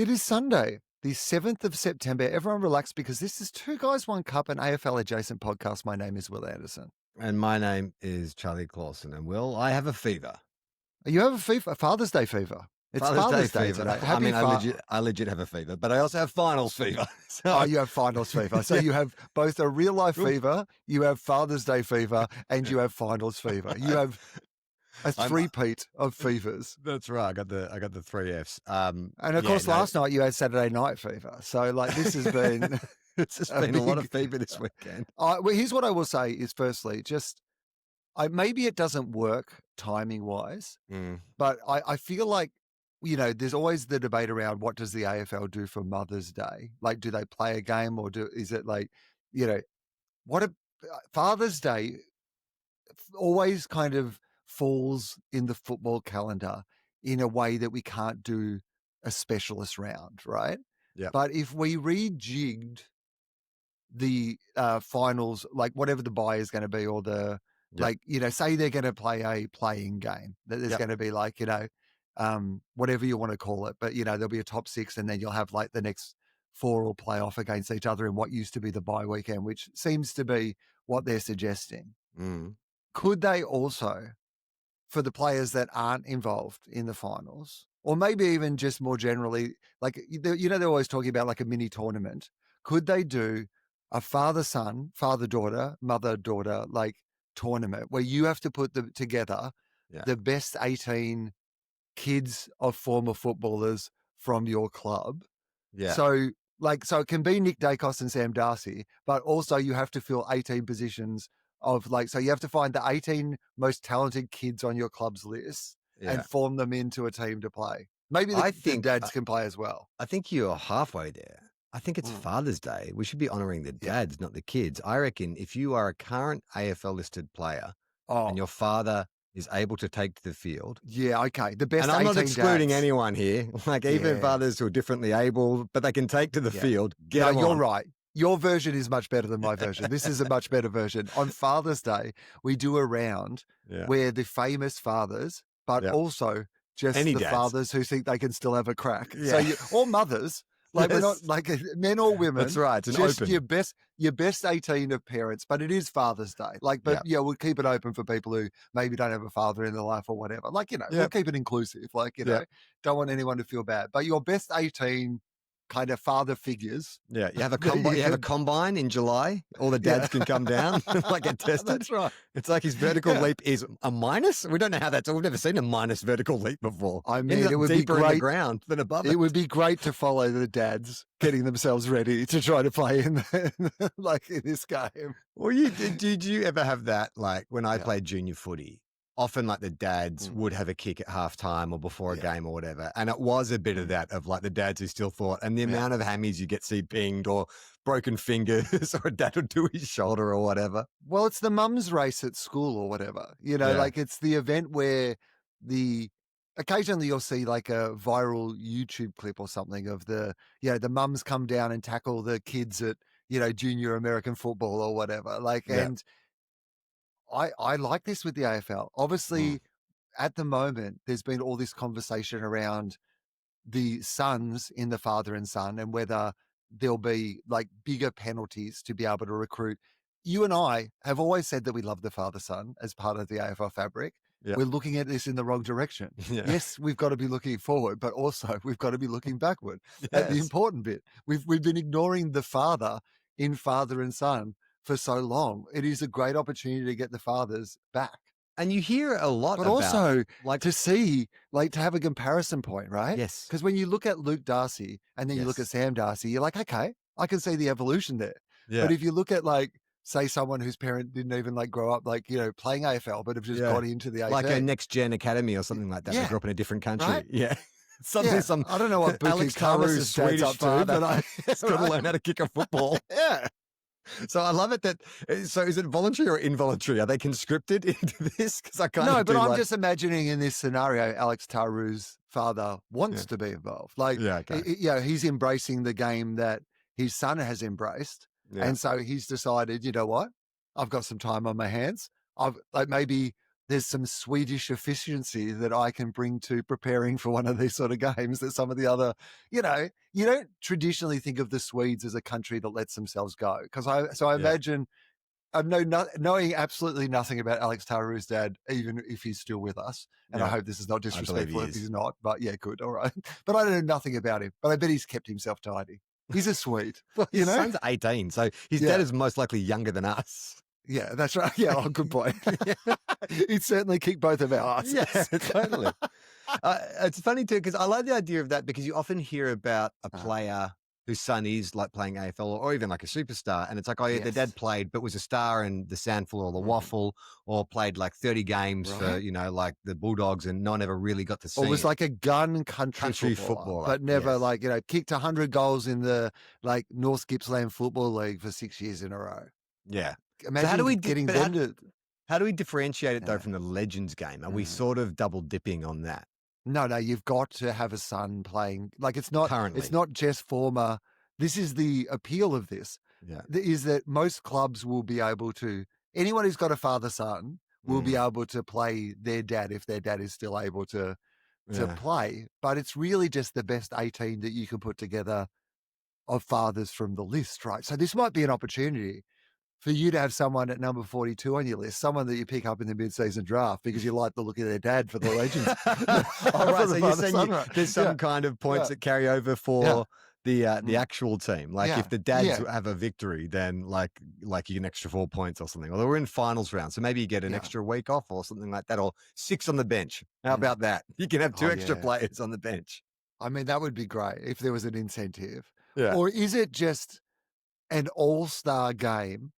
It is Sunday, the 7th of September. Everyone relax because this is Two Guys, One Cup, an AFL adjacent podcast. My name is Will Anderson. And my name is Charlie Clausen. And Will, I have a fever. You have a Father's Day fever. It's Father's Day fever. today. I legit have a fever, but I also have finals fever. So, you have finals fever. So you have both a real life fever, you have Father's Day fever, and you have finals fever. You have a three-peat of fevers. That's right. I got the three Fs. And of course, last night you had Saturday night fever. So this has been it's just been a lot of fever this weekend. Well, here's what I will say is, firstly, maybe it doesn't work timing wise, but I feel like, there's always the debate around what does the AFL do for Mother's Day? Like, do they play a game or is it Father's Day always kind of falls in the football calendar in a way that we can't do a specialist round, right? Yeah. But if we rejigged the finals, like whatever the bye is going to be, or say they're going to play a playing game, that there's going to be whatever you want to call it, but there'll be a top six, and then you'll have the next four will play off against each other in what used to be the bye weekend, which seems to be what they're suggesting. Could they also, for the players that aren't involved in the finals, or maybe even just more generally, they're always talking about a mini tournament, could they do a father-son, father-daughter, mother-daughter tournament where you have to put together the best 18 kids of former footballers from your club? Yeah. So it can be Nick Dacos and Sam Darcy, but also you have to fill 18 positions of so you have to find the 18 most talented kids on your club's list and form them into a team to play. Maybe the dads can play as well. I think you're halfway there. I think it's Father's Day. We should be honouring the dads, not the kids. I reckon if you are a current AFL listed player and your father is able to take to the field. Yeah, okay. The best. And I'm not excluding dads. anyone here. Even fathers who are differently able, but they can take to the field. You're right. Your version is much better than my version. This is a much better version. On Father's Day, we do a round where the famous fathers, but also just any the dads. fathers who think they can still have a crack. Yeah. So or mothers. We're not men or women. That's right. It's just open. your best 18 of parents, but it is Father's Day. We'll keep it open for people who maybe don't have a father in their life or whatever. We'll keep it inclusive. Don't want anyone to feel bad. But your best 18 kind of father figures. Yeah, you have a combine. You have a combine in July. All the dads can come down, get tested. That's right. It's his vertical leap is a minus. We don't know how that's. We've never seen a minus vertical leap before. I mean, it would be deeper great in the ground than above it. It would be great to follow the dads getting themselves ready to try to play in this game. Well, did you ever have that? When I played junior footy, often the dads would have a kick at halftime or before a game or whatever. And it was a bit of that of the dads who still thought, and the amount of hammies you see pinged or broken fingers or a dad would do his shoulder or whatever. Well, it's the mum's race at school or whatever, it's the event where occasionally you'll see a viral YouTube clip or something of the mums come down and tackle the kids at, junior American football or whatever. And I like this with the AFL. Obviously, at the moment, there's been all this conversation around the sons in the father and son and whether there'll be bigger penalties to be able to recruit. You and I have always said that we love the father-son as part of the AFL fabric. Yeah. We're looking at this in the wrong direction. Yeah. Yes, we've got to be looking forward, but also we've got to be looking backward. At the important bit. We've been ignoring the father in father and son for so long. It is a great opportunity to get the fathers back. And you hear a lot but about... also to see, to have a comparison point, right? Yes. Because when you look at Luke Darcy and then you look at Sam Darcy, you're like, okay, I can see the evolution there. Yeah. But if you look at say someone whose parent didn't even grow up playing AFL, but have just got into the 18. Like a next gen academy or something like that. They grew up in a different country. Right? Yeah. I don't know what Alex Taru's Swedish up to, but I've got to learn how to kick a football. Yeah. So I love it so is it voluntary or involuntary? Are they conscripted into this? Because I can't. No, but I'm just imagining in this scenario, Alex Taru's father wants to be involved. He's embracing the game that his son has embraced. Yeah. And so he's decided, you know what? I've got some time on my hands. I've maybe there's some Swedish efficiency that I can bring to preparing for one of these sort of games that some of the other, you don't traditionally think of the Swedes as a country that lets themselves go. I imagine knowing absolutely nothing about Alex Taru's dad, even if he's still with us. And I hope this is not disrespectful if he's not, but yeah, good. All right. But I don't know nothing about him, but I bet he's kept himself tidy. He's a Swede. Well, his son's 18, so his dad is most likely younger than us. Yeah, that's right. Yeah, good point. He'd certainly kick both of our asses. Yeah, totally. It's funny too, because I like the idea of that, because you often hear about a player whose son is like playing AFL or even like a superstar, and it's like, oh yeah, their dad played but was a star in the Sandful or the Waffle, or played like 30 games for, like the Bulldogs, and no one ever really got to see Or was it. like a gun country footballer, but never kicked 100 goals in the like North Gippsland Football League for 6 years in a row. Yeah. Imagine so how do we getting them to... How do we differentiate it though from the Legends game? Are we sort of double dipping on that? No, you've got to have a son playing. Like it's not just former. This is the appeal of this. Yeah. Is that most clubs will be able to, anyone who's got a father-son will be able to play their dad if their dad is still able to play. But it's really just the best 18 that you can put together of fathers from the list, right? So this might be an opportunity for you to have someone at number 42 on your list, someone that you pick up in the mid-season draft because you like the look of their dad for the Legends. All right, so you're saying there's some kind of points that carry over for the actual team. Like if the dads have a victory, then like you get an extra 4 points or something. Or we're in finals round, so maybe you get an extra week off or something like that, or 6 on the bench. How about that? You can have 2 extra players on the bench. I mean, that would be great if there was an incentive. Yeah. Or is it just an all-star game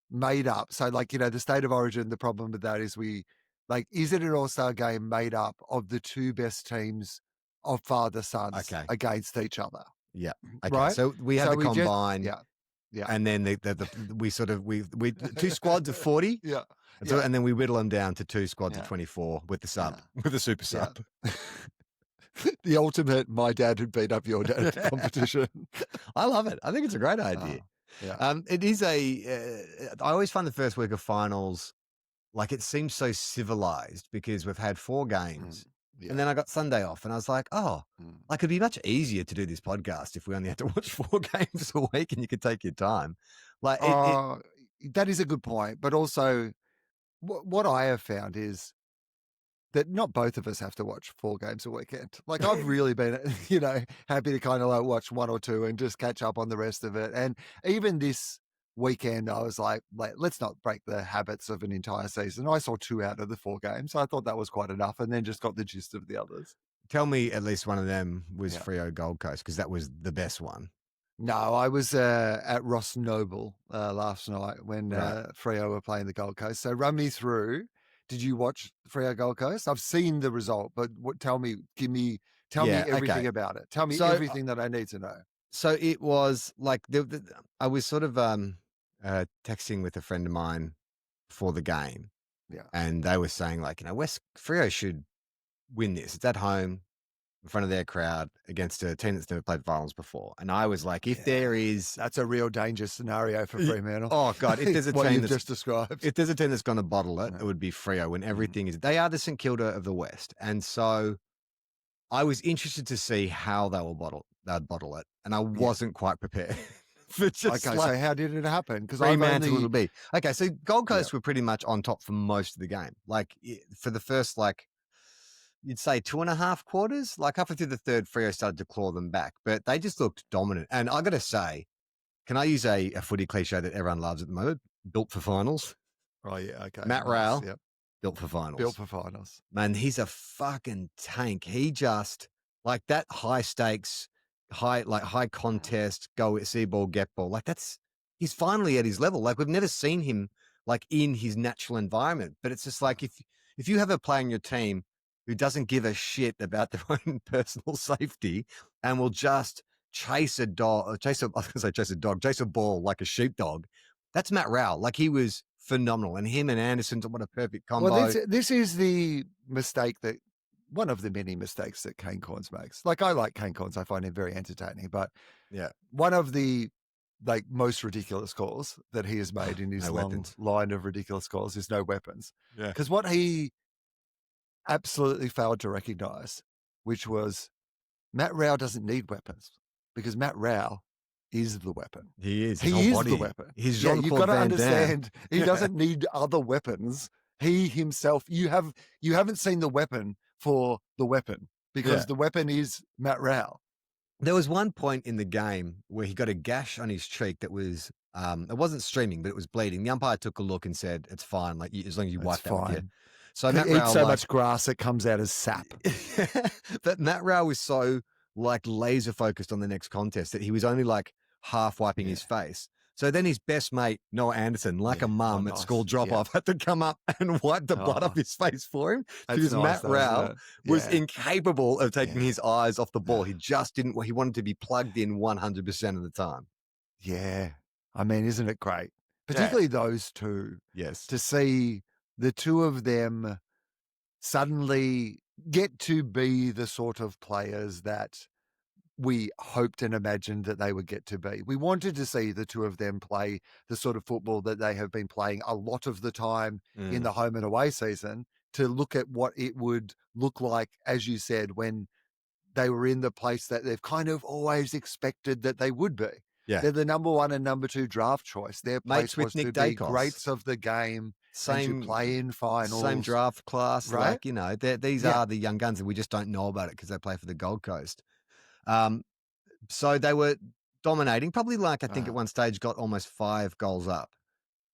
made up? So the State of Origin, the problem with that is is it an all-star game made up of the 2 best teams of father-sons against each other? Yeah. Okay. Right? So we have the combine. Yeah. And then we 2 squads of 40. Yeah. And then we whittle them down to 2 squads of 24 with the sub, with the super sub. The ultimate my dad had beat up your dad competition. I love it. I think it's a great idea. It is I always find the first week of finals, like it seems so civilized because we've had 4 games and then I got Sunday off and I was like, like it'd be much easier to do this podcast if we only had to watch 4 games a week and you could take your time. Like that is a good point. But also what I have found is that not both of us have to watch 4 games a weekend. Like I've really been, happy to kind of watch 1 or 2 and just catch up on the rest of it. And even this weekend, I was like, let's not break the habits of an entire season. I saw 2 out of the 4 games. So I thought that was quite enough, and then just got the gist of the others. Tell me at least one of them was Freo Gold Coast, because that was the best one. No, I was at Ross Noble last night when Freo were playing the Gold Coast. So run me through. Did you watch Freo Gold Coast? I've seen the result, but tell me everything about it. Tell me everything that I need to know. So it was like I was sort of texting with a friend of mine for the game, and they were saying West Freo should win this. It's at home in front of their crowd against a team that's never played finals before. And I was like, if there is... That's a real dangerous scenario for Fremantle. Oh, God. If there's a what team you've just described. If there's a team that's going to bottle it, it would be Freo when everything is... They are the St Kilda of the West. And so I was interested to see how they'd bottle it. And I wasn't quite prepared. So how did it happen? Because Fremantle will be. Okay, so Gold Coast were pretty much on top for most of the game. Like for the first you'd say 2.5 quarters, like halfway through the third, Freo started to claw them back, but they just looked dominant. And I got to say, can I use a footy cliche that everyone loves at the moment? Built for finals. Oh yeah, okay. Matt Rowell, built for finals. Built for finals. Man, he's a fucking tank. He just that high stakes, high contest, go see ball, get ball. He's finally at his level. Like we've never seen him in his natural environment. But it's just if you have a player in your team who doesn't give a shit about their own personal safety and will just chase a ball like a sheepdog. That's Matt Rowell. He was phenomenal. And him and Anderson, what a perfect combo. Well, this is the mistake one of the many mistakes that Kane Cornes makes. I like Kane Cornes. I find him very entertaining. But one of the like most ridiculous calls that he has made in his No long weapons. line of ridiculous calls is no weapons. Yeah. Because what he absolutely failed to recognise, which was Matt Rao doesn't need weapons because Matt Rao is the weapon. He is. His He whole is body. the weapon. He's Yeah, you've got Jean-Claude to Van Damme. understand he doesn't need other weapons. He himself, you haven't seen the weapon for the weapon because the weapon is Matt Rao. There was one point in the game where he got a gash on his cheek that was, it wasn't streaming, but it was bleeding. The umpire took a look and said, "It's fine, like as long as you wipe that with you." So He Matt eats Rao, so much grass it comes out as sap. but Matt Rao was so like laser focused on the next contest that he was only like half wiping his face. So then his best mate, Noah Anderson, like a mum at school drop-off, had to come up and wipe the blood off his face for him because Matt Rao was incapable of taking his eyes off the ball. He just didn't, he wanted to be plugged in 100% of the time. Yeah. I mean, isn't it great? Particularly those two. Yes. To see the two of them suddenly get to be the sort of players that we hoped and imagined that they would get to be. We wanted to see the two of them play the sort of football that they have been playing a lot of the time in the home and away season, to look at what it would look like, as you said, when they were in the place that they've kind of always expected that they would be. Yeah. They're the number 1 and number 2 draft choice. Their place was to be greats of the game, and to play in finals. Same draft class, right? Like, you know, these are the young guns, and we just don't know about it because they play for the Gold Coast. So they were dominating, probably like I think at one stage got almost 5 goals up,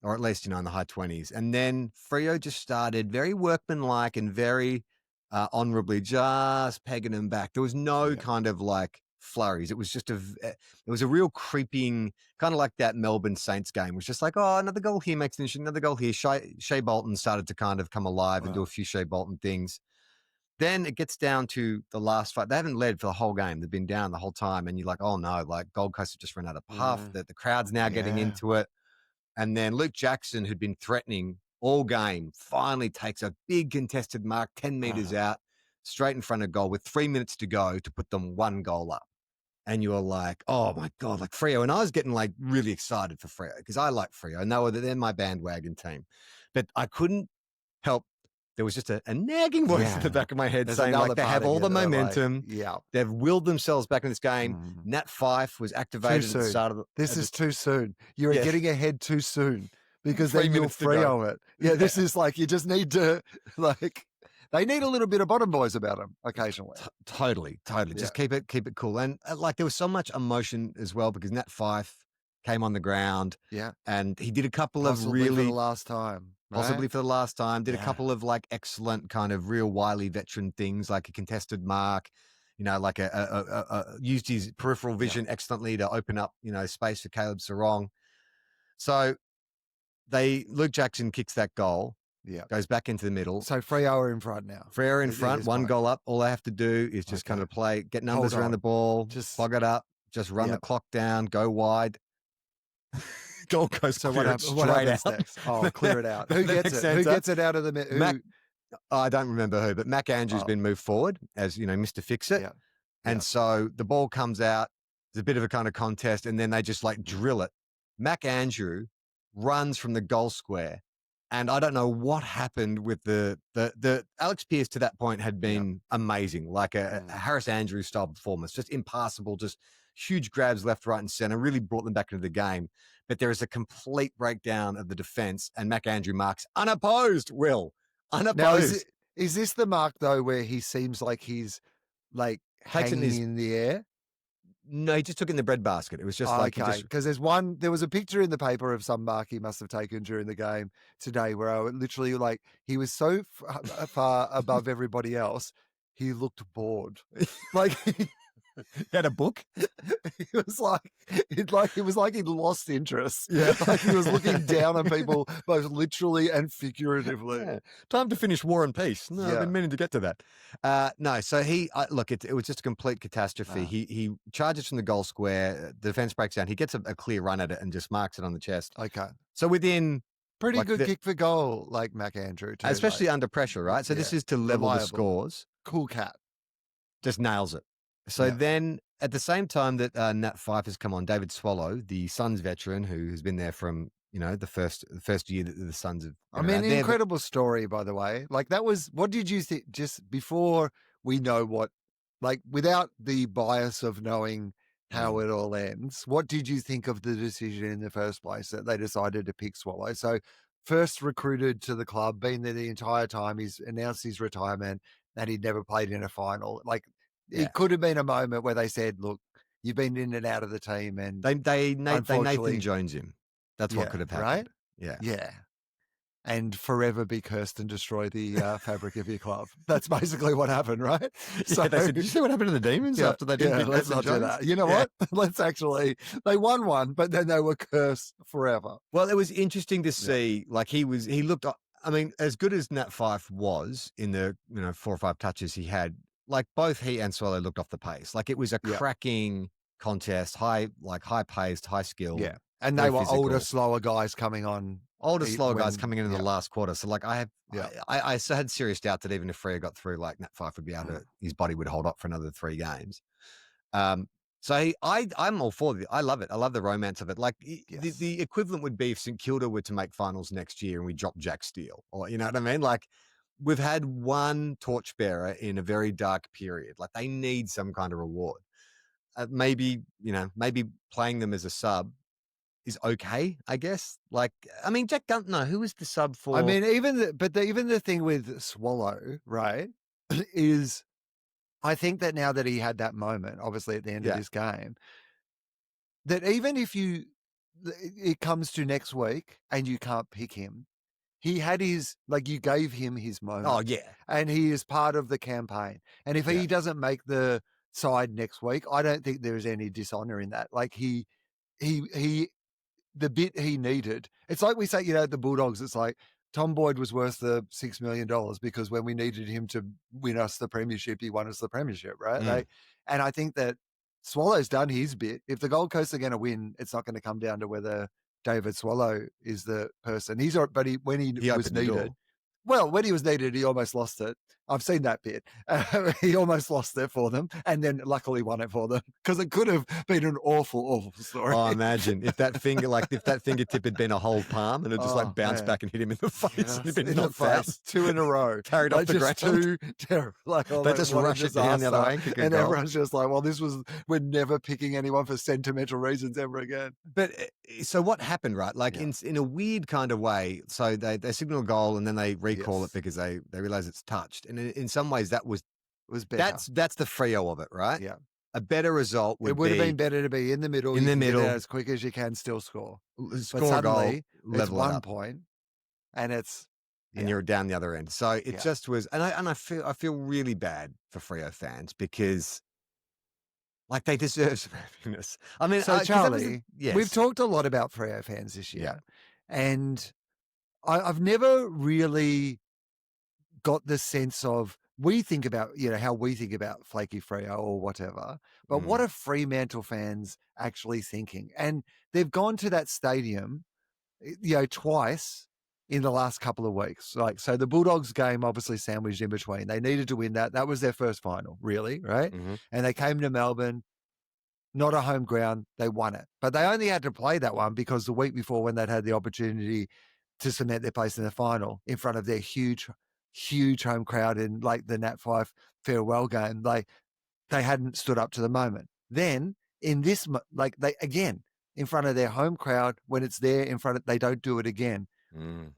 or at least, you know, in the high 20s. And then Freo just started very workmanlike and very honorably just pegging them back. There was no kind of like flurries. It was just it was a real creeping, kind of like that Melbourne Saints game. It was just like, oh, another goal here makes an issue, another goal here. Shea Bolton started to kind of come alive and do a few Shea Bolton things. Then it gets down to the last fight. They haven't led for the whole game. They've been down the whole time. And you're like, oh no, like Gold Coast have just run out of puff. The crowd's now getting into it. And then Luke Jackson, who'd been threatening all game, finally takes a big contested mark 10 meters out, straight in front of goal with 3 minutes to go to put them 1 goal up. And you're like, oh my God, like Freo. And I was getting like really excited for Freo because I like Freo. I know that they're my bandwagon team. But I couldn't help. There was just a nagging voice in the back of my head saying like they have all the momentum. Like, they've willed themselves back in this game. Nat Fyfe was activated at the start of the... This is too soon. You're getting ahead too soon because then you'll Freo it. Yeah, this is like, you just need to like... They need a little bit of bottom boys about them occasionally. Totally. Just keep it cool. And like there was so much emotion as well because Nat Fyfe came on the ground. Yeah. And he did a couple of Possibly really... for the last time. Right? Possibly for the last time. Did a couple of like excellent kind of real wily veteran things, like a contested mark, you know, like used his peripheral vision excellently to open up, you know, space for Caleb Sarong. So Luke Jackson kicks that goal. Yeah. Goes back into the middle. So Freo are in front now. Freo are in front, 1 goal up. All they have to do is just kind of play, get numbers around the ball, just fog it up, just run the clock down, go wide. Gold Coast. So what happens next? Oh, clear it out. Who gets it? Who gets it out of the middle? I don't remember who, but Mac Andrews been moved forward as, you know, Mr. Fix-It. Yeah. And so the ball comes out. There's a bit of a kind of contest, and then they just like drill it. Mac Andrew runs from the goal square. And I don't know what happened with the Alex Pearce to that point had been amazing, like a Harris Andrews style performance, just impassable, just huge grabs left, right, and center, really brought them back into the game. But there is a complete breakdown of the defense, and Mac Andrew marks unopposed, unopposed. Now, is this the mark though where he seems like he's like hanging in the air? No, he just took in the breadbasket. It was just like... because there was a picture in the paper of some mark he must have taken during the game today where I literally like, he was so far above everybody else, he looked bored. Like... He had a book. It was like he'd lost interest. Yeah, like he was looking down on people both literally and figuratively. Yeah. Time to finish War and Peace. No, I've been meaning to get to that. No, so it was just a complete catastrophe. He charges from the goal square. The defense breaks down. He gets a clear run at it and just marks it on the chest. Okay, so within pretty good kick for goal, like Mac Andrew, too, especially under pressure, right? So this is to level the scores. Cool cat, just nails it. So then at the same time that Nat Fyfe has come on, David Swallow, the Suns veteran who has been there from, the first year that the Suns have been around. Incredible story, by the way. Like that was, what did you think, just before we know what, like without the bias of knowing how it all ends, what did you think of the decision in the first place that they decided to pick Swallow? So first recruited to the club, been there the entire time, he's announced his retirement and he'd never played in a final. Like it could have been a moment where they said, look, you've been in and out of the team, and they Nathan Jones him. That's what could have happened. Right? Yeah. Yeah. And forever be cursed and destroy the fabric of your club. That's basically what happened, right? So they said, did you see what happened to the Demons after they didn't pick let's Nathan not Jones? do that. You know what? Let's actually, they won one, but then they were cursed forever. Well, it was interesting to see, like he looked, I mean, as good as Nat Fyfe was in the, 4 or 5 touches he had, like both he and Swallow looked off the pace. Like it was a cracking contest, high paced, high skill. Yeah. And they were physical. Older, slower guys coming on. Guys coming in the last quarter. So like I had serious doubt that even if Freo got through, like Nat Fyfe would be able to, his body would hold up for another 3 games. So I'm all for it. I love it. I love the romance of it. Like the equivalent would be if St Kilda were to make finals next year and we drop Jack Steele, or you know what I mean? Like we've had one torchbearer in a very dark period. Like they need some kind of reward. Maybe playing them as a sub is okay, I guess. Like, I mean, Jack Guntner, who was the sub for? I mean, even the thing with Swallow, right, is I think that now that he had that moment, obviously at the end of this game, that even if it comes to next week and you can't pick him, he had you gave him his moment. Oh, yeah. And he is part of the campaign. And if he doesn't make the side next week, I don't think there is any dishonor in that. Like he the bit he needed. It's like we say, the Bulldogs, it's like Tom Boyd was worth the $6 million because when we needed him to win us the premiership, he won us the premiership, right? And I think that Swallow's done his bit. If the Gold Coast are going to win, it's not going to come down to whether David Swallow is the person. When he was needed. Well, when he was needed, he almost lost it. I've seen that bit. He almost lost it for them and then luckily won it for them because it could have been an awful, awful story. Oh, imagine if that fingertip had been a whole palm and it just bounced back and hit him in the face. Yeah, in the face, 2 in a row. Carried off the ground. 2 terrible. They just rush it down the other ankle. And everyone's just like, well, we're never picking anyone for sentimental reasons ever again. But so what happened, right? Like in a weird kind of way. So they signal a goal and then they recall it because they realize it's touched. And in some ways that was better. That's the Freo of it, right? Yeah. A better result would have been better to be in the middle. In the middle. Get it as quick as you can, still score. Score a goal, it's 1 point, and it's and you're down the other end. So it just was, and I feel really bad for Freo fans because like they deserve some happiness. I mean, so Charlie, we've talked a lot about Freo fans this year, and I've never really got the sense of we think about, how we think about flaky Freo or whatever, but what are Fremantle fans actually thinking? And they've gone to that stadium, twice in the last couple of weeks. Like, so the Bulldogs game obviously sandwiched in between. They needed to win that. That was their first final, really, right? Mm-hmm. And they came to Melbourne, not a home ground. They won it. But they only had to play that one because the week before when they'd had the opportunity to cement their place in the final in front of their huge home crowd in like the Nat Fyfe farewell game, they hadn't stood up to the moment. Then in this, like they again in front of their home crowd, when it's there in front of, they don't do it again.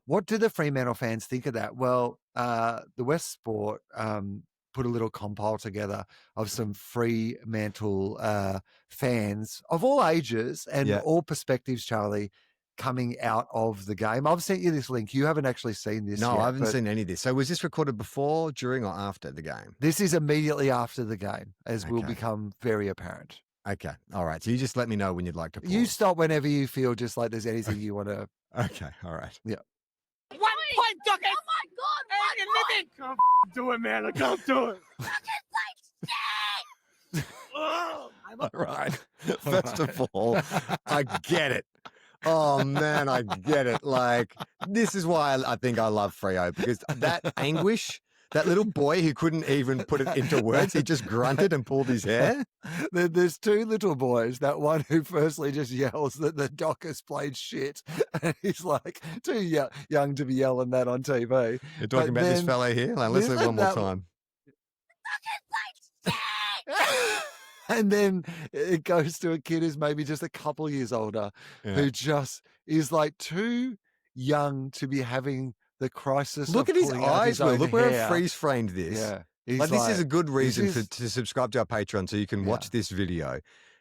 What do the Fremantle fans think of that? Well, the West Sport put a little compile together of some Fremantle fans of all ages and all perspectives, Charlie, coming out of the game. I've sent you this link. You haven't actually seen this yet. No, I haven't seen any of this. So was this recorded before, during, or after the game? This is immediately after the game, as will become very apparent. Okay. All right. So you just let me know when you'd like to pause. You stop whenever you feel just like there's anything you want to... Okay. All right. Yeah. 1 point, Duckett! Oh my God! I can't do it, man. I can't do it. All right. First of all, I get it. Oh, man, I get it. Like, this is why I think I love Freo, because that anguish That little boy who couldn't even put it into words. He just grunted and pulled his hair. There's two little boys. That one who firstly just yells that the Dockers played shit. And he's like, too young to be yelling that on TV. You're talking about this fellow here? Like, let's do it one more time. And then it goes to a kid who's maybe just a couple years older, who just is like too young to be having the crisis. Look at his eyes, Will. Look where hair. I've freeze-framed this. Yeah. Like, this is a good reason to subscribe to our Patreon so you can watch this video.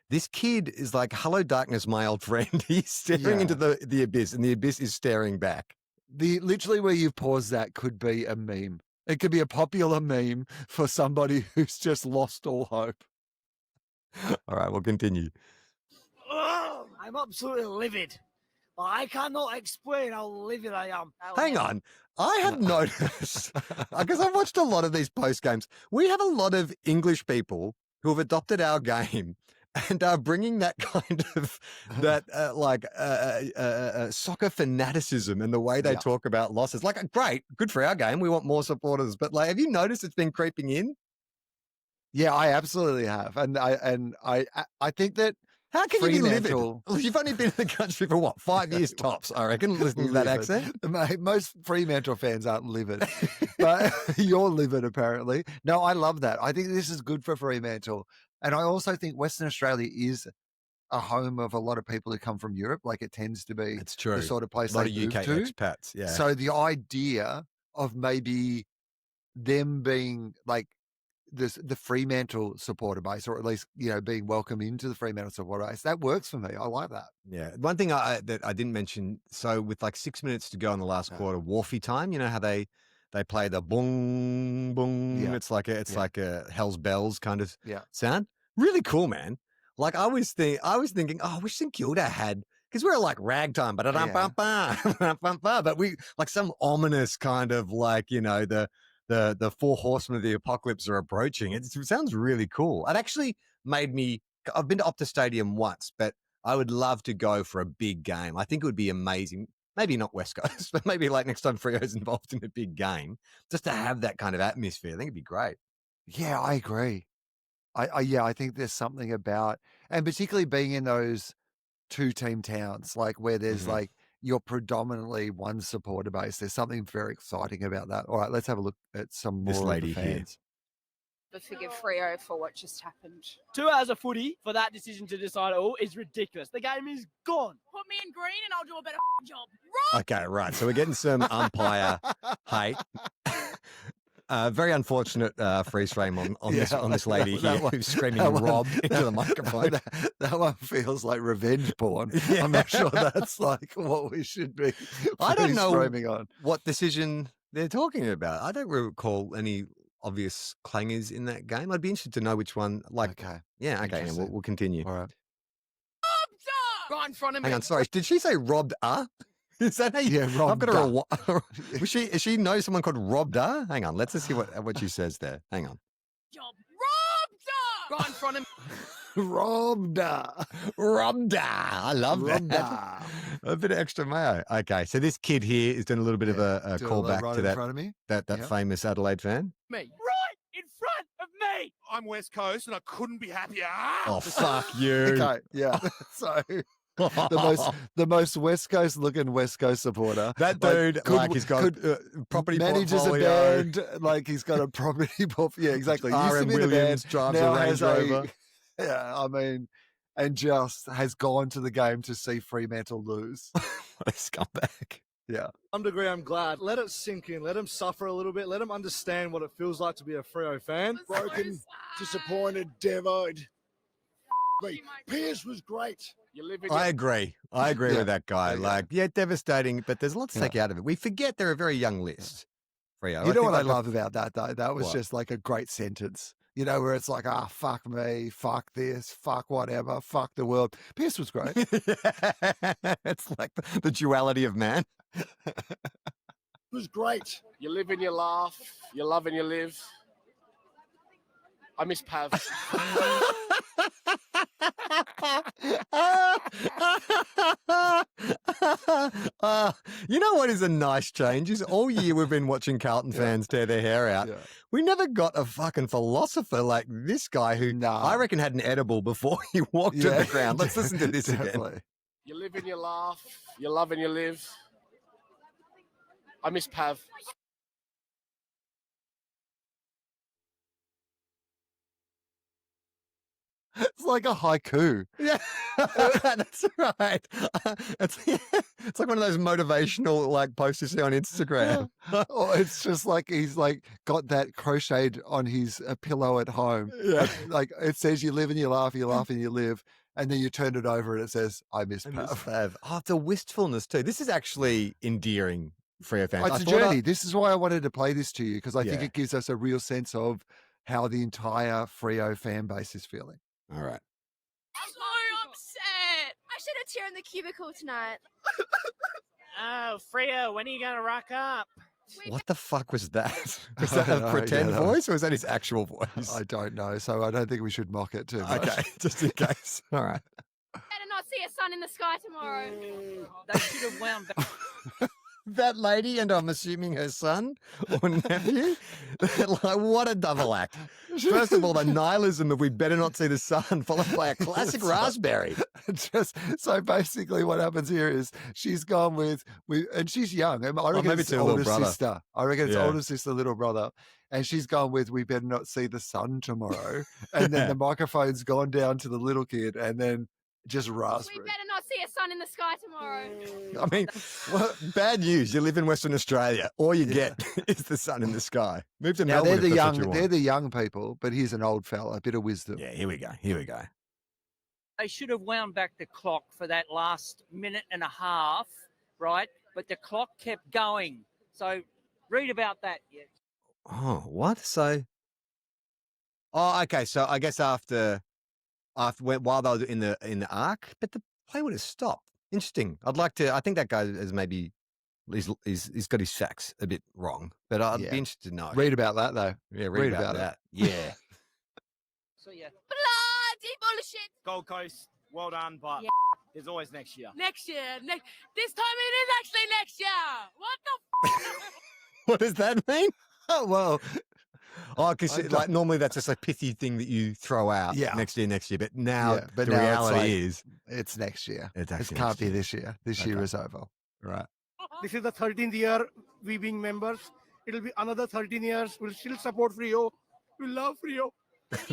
This kid is like, hello, darkness, my old friend. He's staring into the abyss, and the abyss is staring back. Literally where you've paused that could be a meme. It could be a popular meme for somebody who's just lost all hope. All right, we'll continue. Oh, I'm absolutely livid. I cannot explain how livid I am. Hang on. I have noticed, because I've watched a lot of these post games, we have a lot of English people who have adopted our game and are bringing that kind of soccer fanaticism and the way they talk about losses. Like, great, good for our game. We want more supporters. But like, have you noticed it's been creeping in? Yeah, I absolutely have, and I think that. How can you be livid? Fremantle- You've only been in the country for what, 5 years tops, I reckon, listening to that accent. Mate, most Fremantle fans aren't livid, but you're livid apparently. No, I love that. I think this is good for Fremantle, and I also think Western Australia is a home of a lot of people who come from Europe. Like, it tends to be It's true. the sort of place A lot they of move UK to. expats, yeah. So the idea of maybe them being like the Fremantle supporter base, or at least, being welcomed into the Fremantle supporter base, that works for me. I like that. Yeah. One thing that I didn't mention, so with like 6 minutes to go in the last quarter, Wharfie time, you know how they play the boom, boom. Yeah. It's like a Hell's Bells kind of sound. Really cool, man. Like, I was thinking, oh, I wish St Kilda had, because we're like ragtime, but we like some ominous kind of like, the four horsemen of the apocalypse are approaching. It sounds really cool. It actually made me, I've been to Optus Stadium once, but I would love to go for a big game. I think it would be amazing. Maybe not West Coast, but maybe like next time Freo's involved in a big game, just to have that kind of atmosphere. I think it'd be great. Yeah, I agree. I think there's something about, and particularly being in those two-team towns, like where there's like, you're predominantly one supporter base. There's something very exciting about that. All right, let's have a look at some more This lady of the fans. But forgive Freo for what just happened. 2 hours of footy for that decision to decide it all is ridiculous. The game is gone. Put me in green and I'll do a better job. Okay, right. So we're getting some umpire hate. Very unfortunate freeze frame on this lady here who's screaming Rob into the microphone. That one feels like revenge porn. I'm not sure that's like what we should be. I don't know framing on what decision they're talking about. I don't recall any obvious clangers in that game. I'd be interested to know which one. Like, okay, yeah, okay, and we'll continue. all right. Right in front of me. Hang on, sorry. Did she say robbed? Is that how you? Yeah, robbed. I've got Is she know someone called Robbed? Hang on, let's just see what she says there. Hang on. Job. Robbed. Right in front of me. Robbed. I love that. A bit of extra mayo. Okay, so this kid here is doing a little bit of a callback right to in that front of me. that famous Adelaide fan. Me. Right in front of me. I'm West Coast and I couldn't be happier. Oh, fuck you. Okay, yeah. So the most West Coast looking West Coast supporter. That dude, he's got property manages portfolio. a band, like he's got a property portfolio. Yeah, exactly. R.M. Williams drives a Range Rover. Yeah, I mean, and just has gone to the game to see Fremantle lose. What a scumbag. Yeah. To some degree, I'm glad. Let it sink in. Let him suffer a little bit. Let him understand what it feels like to be a Freo fan. Broken, disappointed, devoid. Pierce was great. I agree with that guy. Yeah. Like, devastating, but there's a lot to take out of it. We forget they're a very young list. Freo. You know what I like love about that, though? That was What? just like a great sentence. You know, where it's like, fuck me, fuck this, fuck whatever, fuck the world. Pierce was great. It's like the duality of man. It was great. You live and you laugh. You love and you live. I miss Pav. You know what is a nice change is all year we've been watching Carlton fans tear their hair out. Yeah. We never got a fucking philosopher like this guy who I reckon had an edible before he walked to the ground. Let's listen to this again. You live and you laugh. You love and you live. I miss Pav. It's like a haiku. Yeah, that's right. It's like one of those motivational like posts you see on Instagram. Or it's just like he's like got that crocheted on his pillow at home. Yeah. Like it says you live and you laugh and you live. And then you turn it over and it says, I miss Pav. Oh, it's a wistfulness too. This is actually endearing Freo fans. It's a journey. This is why I wanted to play this to you, because I think it gives us a real sense of how the entire Freo fan base is feeling. All right. I'm so upset. I should have cheered in the cubicle tonight. Oh, Freo, when are you going to rock up? What the fuck was that? Was that a pretend voice or was that his actual voice? I don't know. So I don't think we should mock it too much. Okay, just in case. All right. Better not see a sun in the sky tomorrow. They should have wound back. That lady and I'm assuming her son or nephew. Like, what a double act. First of all, the nihilism of we better not see the sun, followed by a classic raspberry. Just so basically what happens here is she's gone with and she's young. I reckon maybe it's it's her little older brother. sister. I reckon it's older sister, little brother. And she's gone with we better not see the sun tomorrow. And then the microphone's gone down to the little kid and then just raspberry. We better not see a sun in the sky tomorrow. I mean, well, bad news. You live in Western Australia. All you get is the sun in the sky. Move to Now Melbourne. they're the young people, but here's an old fella, a bit of wisdom. Yeah, here we go. They should have wound back the clock for that last minute and a half, right? But the clock kept going. So read about that. Yeah. Oh, what? So, okay. So I guess after while they were in the arc, but the play would have stopped. Interesting. I think that guy is maybe he's got his facts a bit wrong, but I'd be interested to know. Read about that though. Yeah, read about that. Yeah. So yeah. Bloody bullshit. Gold Coast, well done, but there's always next year. Next year. This time it is actually next year. What the What does that mean? Oh, well. Oh, because like normally that's just a pithy thing that you throw out next year, but now the reality is it's next year. It can't be this year. This year is over. Right. This is the 13th year we being members. It'll be another 13 years. We'll still support Freo. We love Freo.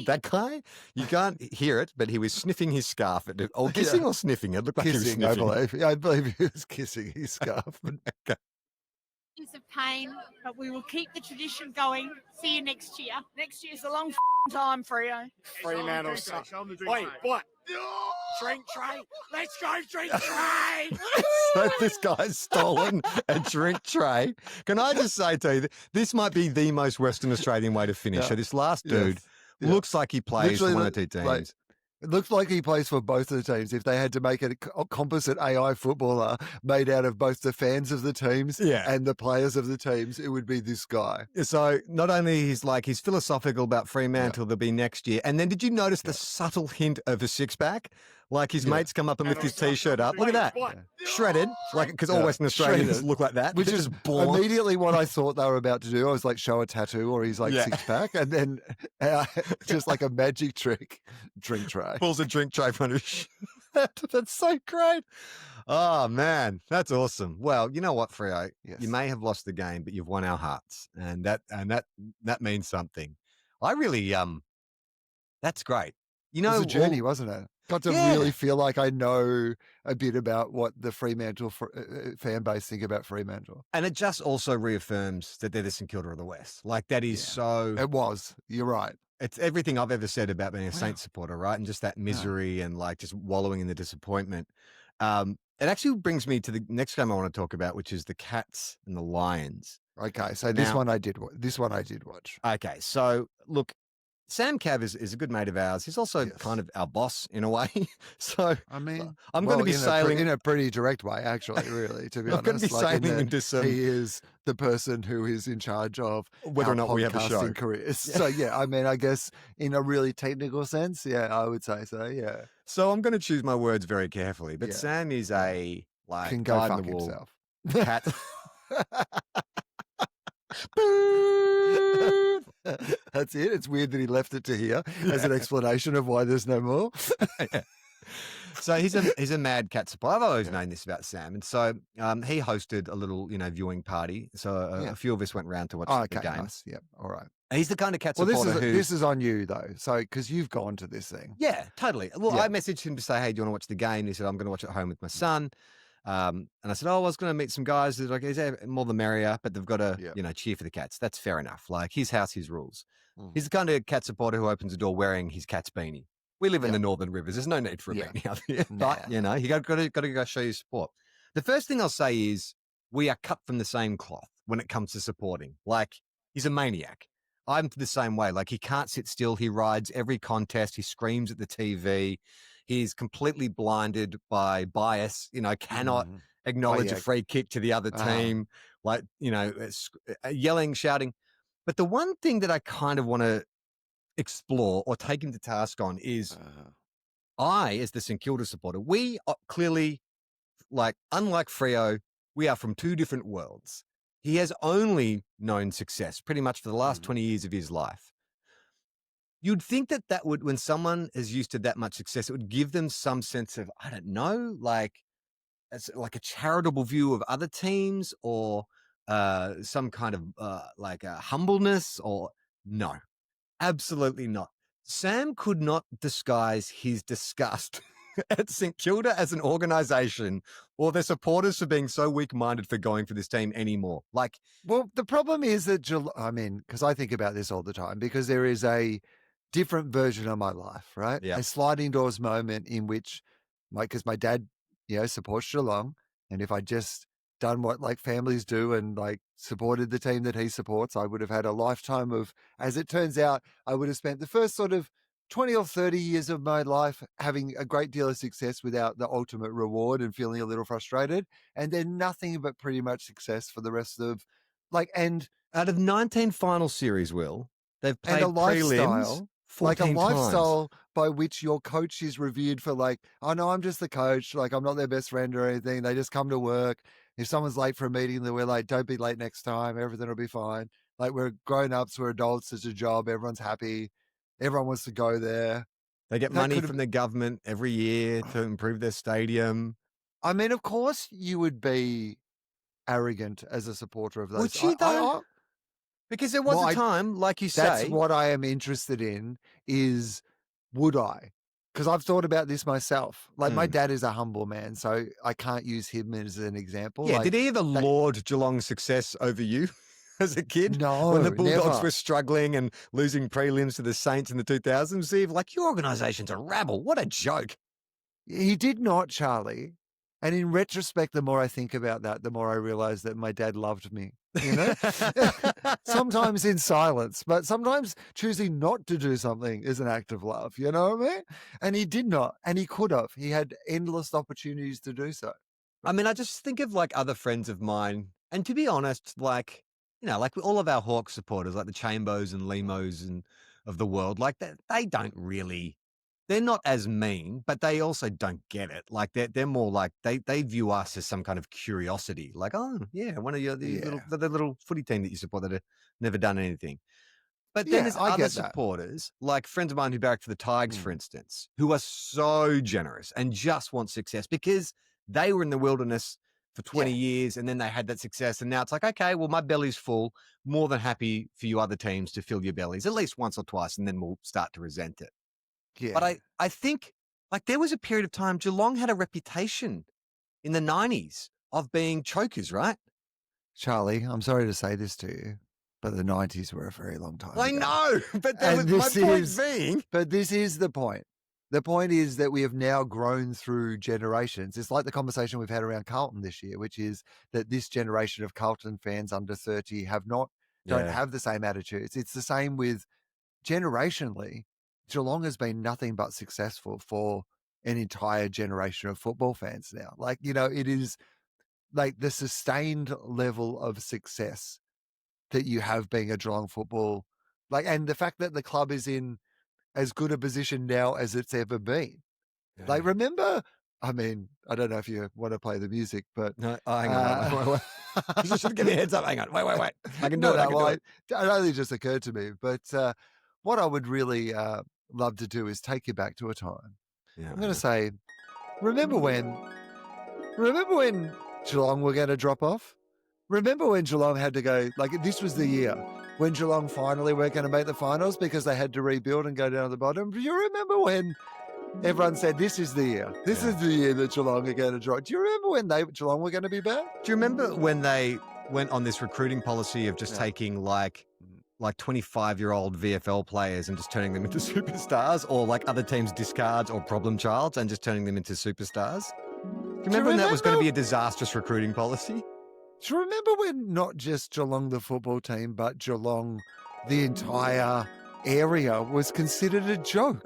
That guy, you can't hear it, but he was sniffing his scarf. Kissing or sniffing? It looked like Kissing, he was sniffing. I believe he was kissing his scarf. Okay. of pain, but we will keep the tradition going. See you next year. Next year's a long time, Freo. Fremantle. Wait, what? Drink tray. Let's go, drink tray. So this guy's stolen a drink tray. Can I just say to you, this might be the most Western Australian way to finish. So this last dude looks like he plays for one or two teams. It looks like he plays for both of the teams. If they had to make a composite AI footballer made out of both the fans of the teams and the players of the teams, it would be this guy. So not only he's philosophical about Fremantle, there'll be next year. And then did you notice the subtle hint of a six-pack? Like his mates come up and lift his T-shirt up. Look at that. Shredded. Like, because all Western Australians look like that. Which is immediately what I thought they were about to do. I was like, show a tattoo or he's like six-pack. And then just like a magic trick, drink tray. Pulls a drink tray from his shirt. That's so great. Oh, man. That's awesome. Well, you know what, Freo? Yes. You may have lost the game, but you've won our hearts. And that means something. I really, that's great. You know, it was a journey, wasn't it? Got to really feel like I know a bit about what the Fremantle fan base think about Fremantle. And it just also reaffirms that they're the St Kilda of the West. Like, that is so... It was. You're right. It's everything I've ever said about being a Saints supporter, right? And just that misery and, like, just wallowing in the disappointment. It actually brings me to the next game I want to talk about, which is the Cats and the Lions. Okay, so this one I did watch. Okay, so, look, Sam Cav is a good mate of ours. He's also kind of our boss in a way. So I mean, I'm going to be sailing in a pretty direct way, actually. Really, to be honest, I'm going to be sailing into some. He is the person who is in charge of whether or not we have a show. Careers. So I mean, I guess in a really technical sense, I would say so. Yeah. So I'm going to choose my words very carefully. But Yeah. Sam is a Can go dyed in fuck the wool himself. cat. That's it. It's weird that he left it to here as an explanation of why there's no more. Yeah. So he's a mad cat supporter. I've always known this about Sam, and so he hosted a little viewing party. So a few of us went round to watch the game. Nice. Yep. All right. He's the kind of cat Well, supporter this is on you though. So because you've gone to this thing. Yeah, totally. Well, I messaged him to say, "Hey, do you want to watch the game?" And he said, "I'm going to watch it at home with my son." And I said, "Oh, I was going to meet some guys." They're like, "Is there more the merrier?" But they've got to, cheer for the cats. That's fair enough. Like his house, his rules. He's the kind of cat supporter who opens the door wearing his cat's beanie. We live in the Northern Rivers. There's no need for a beanie out here. But you got to go show your support. The first thing I'll say is we are cut from the same cloth when it comes to supporting. Like he's a maniac. I'm the same way. Like he can't sit still. He rides every contest. He screams at the TV. He's completely blinded by bias. Cannot acknowledge a free kick to the other team. Like yelling, shouting. But the one thing that I kind of want to explore or take him to task on is I, as the St Kilda supporter, we are clearly, unlike Freo, we are from two different worlds. He has only known success pretty much for the last 20 years of his life. You'd think that would, when someone is used to that much success, it would give them some sense of, I don't know, it's like a charitable view of other teams or some kind of humbleness or no, absolutely not. Sam could not disguise his disgust at St Kilda as an organisation or their supporters for being so weak-minded for going for this team anymore. Well, the problem is that, because I think about this all the time, because there is a different version of my life, right? Yeah. A sliding doors moment in which, because my dad, supports Geelong, and if I just done what families do and supported the team that he supports, I would have had a lifetime of, as it turns out, I would have spent the first sort of 20 or 30 years of my life having a great deal of success without the ultimate reward and feeling a little frustrated. And then nothing but pretty much success for the rest of and out of 19 final series, Will, they've played and a lifestyle, prelims 14 a lifestyle times. by which your coach is revered for oh no, I'm just the coach. I'm not their best friend or anything. They just come to work. If someone's late for a meeting, then we're like, don't be late next time. Everything will be fine. We're grown-ups, we're adults, it's a job. Everyone's happy. Everyone wants to go there. They get money from the government every year to improve their stadium. I mean, of course you would be arrogant as a supporter of those. Would you though? Because there was a time, like you say. That's what I am interested in is, would I? Because I've thought about this myself. My dad is a humble man, so I can't use him as an example. Yeah, did he ever laud Geelong's success over you as a kid? No, when the Bulldogs never. were struggling and losing prelims to the Saints in the 2000s, Steve, your organisation's a rabble. What a joke. He did not, Charlie. And in retrospect, the more I think about that, the more I realize that my dad loved me. Sometimes in silence, but sometimes choosing not to do something is an act of love. You know what I mean? And he did not, and he could have. He had endless opportunities to do so. I mean, I just think of other friends of mine, and to be honest, all of our Hawks supporters, like the Chambos and Limos and of the world, they don't really. They're not as mean, but they also don't get it. They're more they view us as some kind of curiosity. Oh yeah, one of the little footy team that you support that have never done anything. But then there's other supporters, like friends of mine who barrack for the Tigers, for instance, who are so generous and just want success because they were in the wilderness for 20 years and then they had that success. And now it's okay, well, my belly's full. More than happy for you other teams to fill your bellies at least once or twice, and then we'll start to resent it. Yeah. But I think there was a period of time Geelong had a reputation in the 90s of being chokers, right? Charlie, I'm sorry to say this to you, but the 90s were a very long time ago. I know, but that was my point being. But this is the point. The point is that we have now grown through generations. It's like the conversation we've had around Carlton this year, which is that this generation of Carlton fans under 30 don't have the same attitudes. It's the same with generationally. Geelong has been nothing but successful for an entire generation of football fans now. It is the sustained level of success that you have being a Geelong football, and the fact that the club is in as good a position now as it's ever been. Like, remember? I mean, I don't know if you want to play the music, but No, hang on. Wait. You should give me a heads up. Hang on. Wait. I can do it. I can do it. It only just occurred to me. But what I would really love to do is take you back to a time. Yeah. I'm going to say, remember when Geelong were going to drop off? Remember when Geelong had to go, like, this was the year when Geelong finally weren't going to make the finals because they had to rebuild and go down to the bottom? Do you remember when everyone said, this is the year? This is the year that Geelong are going to drop. Do you remember when Geelong were going to be back? Do you remember when they went on this recruiting policy of just taking like 25-year-old VFL players and just turning them into superstars, or like other teams' discards or problem childs and just turning them into superstars? Do you remember when that was going to be a disastrous recruiting policy? Do you remember when not just Geelong the football team, but Geelong the entire area was considered a joke?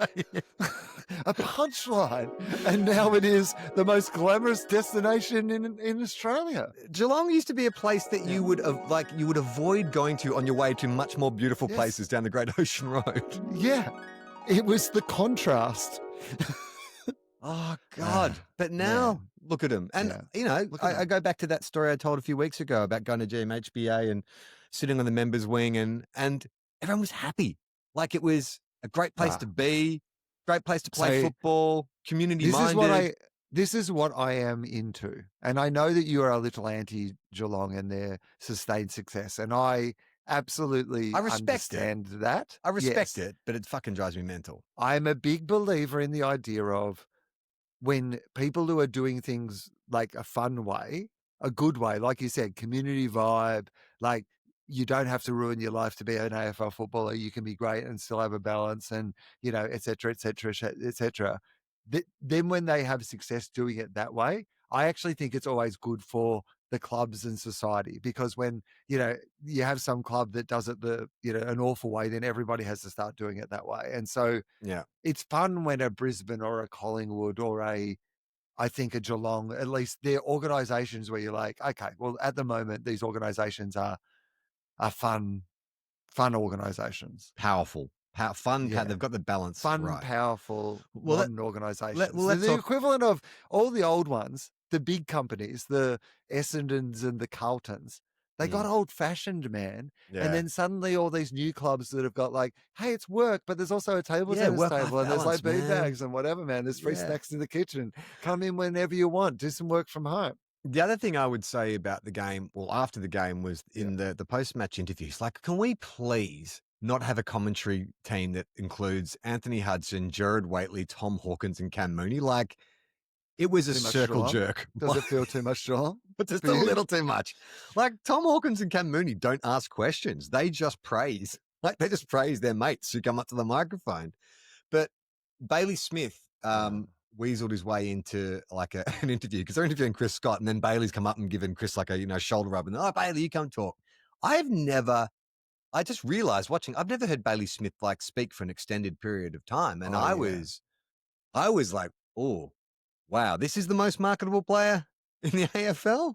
A punchline. And now it is the most glamorous destination in Australia. Geelong used to be a place that you would avoid going to on your way to much more beautiful places down the Great Ocean Road. Yeah. It was the contrast. Oh, God. But now, look at them. And, I go back to that story I told a few weeks ago about going to GMHBA and sitting on the members wing and everyone was happy. Like, it was a great place to be, great place to play football, community-minded. This is what I am into. And I know that you are a little anti-Geelong and their sustained success. And I absolutely understand that. I respect it, but it fucking drives me mental. I'm a big believer in the idea of when people who are doing things like a fun way, a good way, like you said, community vibe, like you don't have to ruin your life to be an AFL footballer. You can be great and still have a balance and, et cetera, et cetera, et cetera. Then when they have success doing it that way, I actually think it's always good for the clubs and society, because when, you have some club that does it an awful way, then everybody has to start doing it that way. And so it's fun when a Brisbane or a Collingwood or I think a Geelong, at least they're organisations where you're like, okay, well, at the moment, these organisations are fun organisations. Powerful. Fun, they've got the balance. Fun, powerful, modern organisations. The equivalent of all the old ones, the big companies, the Essendons and the Carltons, they got old-fashioned, man. Yeah. And then suddenly all these new clubs that have got like, hey, it's work, but there's also a table tennis table and there's like bean bags and whatever, man. There's free snacks in the kitchen. Come in whenever you want. Do some work from home. The other thing I would say about the game, after the game, was in the post-match interviews, like, can we please not have a commentary team that includes Anthony Hudson, Jared Waitley, Tom Hawkins, and Cam Mooney? Like, it was a circle jerk. Does it feel too much, John? But just a little too much. Like, Tom Hawkins and Cam Mooney don't ask questions. They just praise. Like, they just praise their mates who come up to the microphone. But Bailey Smith weaseled his way into like an interview, because they're interviewing Chris Scott, and then Bailey's come up and given Chris like a shoulder rub, and Bailey, you come talk. I just realized watching, I've never heard Bailey Smith like speak for an extended period of time, and I was like, oh, wow, this is the most marketable player in the AFL,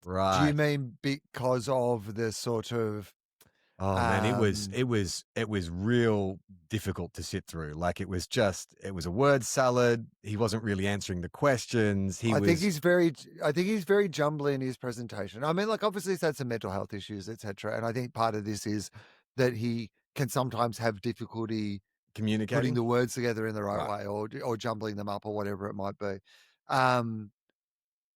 right? Do you mean because of the sort of? Oh man, it was real difficult to sit through. Like, it was a word salad. He wasn't really answering the questions. I think he's very jumbly in his presentation. I mean, like, obviously he's had some mental health issues, etc. And I think part of this is that he can sometimes have difficulty communicating, putting the words together in the right way, or jumbling them up, or whatever it might be.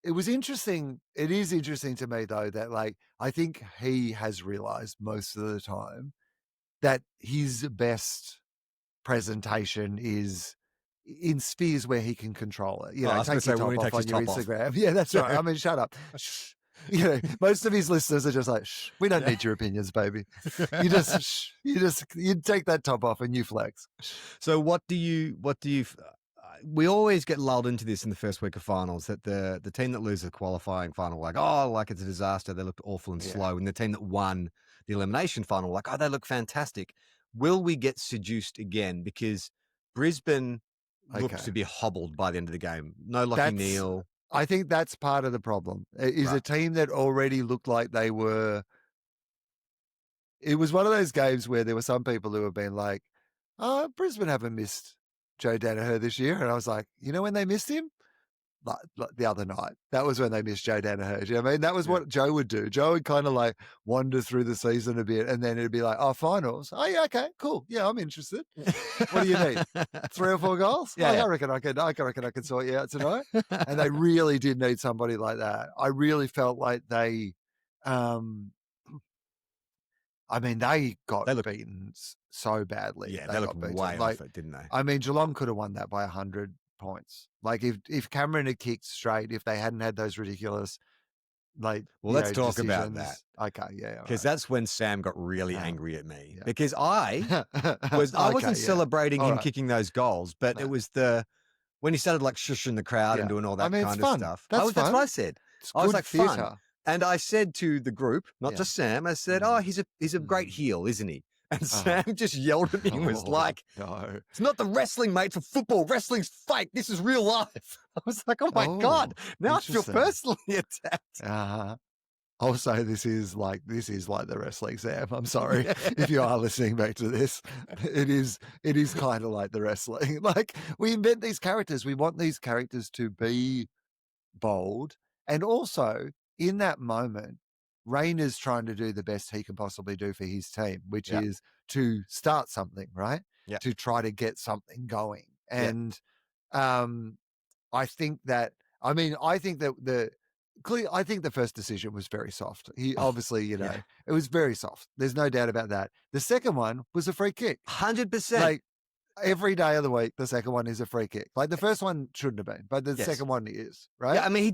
It was interesting. It is interesting to me, though, that like, I think he has realized most of the time that his best presentation is in spheres where he can control it. Take your top off on your Instagram. Yeah, that's right. I mean, shut up. Shh. Most of his listeners are just like, shh, we don't need your opinions, baby. You just, shh, you take that top off and you flex. So what do you, we always get lulled into this in the first week of finals, that the team that loses the qualifying final, like it's a disaster. They looked awful and slow. And the team that won the elimination final, like, they look fantastic. Will we get seduced again? Because Brisbane looks to be hobbled by the end of the game. No Lockie Neal. I think that's part of the problem. Is a team that already looked like they were. It was one of those games where there were some people who have been like, Brisbane haven't missed Joe Danaher this year, and I was like, you know when they missed him? Like the other night. That was when they missed Joe Danaher. Do you know what I mean? That was what Joe would do. Joe would kind of like wander through the season a bit, and then it'd be like, oh, finals. Oh, yeah, okay, cool. Yeah, I'm interested. What do you need? 3 or 4 goals? Yeah, I reckon I can sort you out tonight. And they really did need somebody like that. I really felt like they, they got beaten so badly. Yeah, they looked way off it, didn't they? I mean, Geelong could have won that by 100 points. Like if Cameron had kicked straight, if they hadn't had those ridiculous, let's talk about that. Okay, yeah, because that's when Sam got really angry at me because I wasn't celebrating him kicking those goals, but it was when he started like shushing the crowd and doing all that kind of stuff. That's what I said. I was like, fun. And I said to the group, not just Sam, I said, oh, he's a great heel, isn't he? And Sam just yelled at me and was like, no. It's not the wrestling, mate, for football. Wrestling's fake. This is real life. I was like, oh my God. Now I feel personally attacked. Also, this is like the wrestling, Sam. I'm sorry if you are listening back to this. It is kind of like the wrestling. Like we invent these characters. We want these characters to be bold. And also in that moment, Rayner's trying to do the best he can possibly do for his team, which is to start something, right? Yeah. To try to get something going. And I think that the first decision was very soft. He obviously, it was very soft. There's no doubt about that. The second one was a free kick. 100%. Like every day of the week, the second one is a free kick. Like the first one shouldn't have been, but the second one is, right? Yeah, I mean, he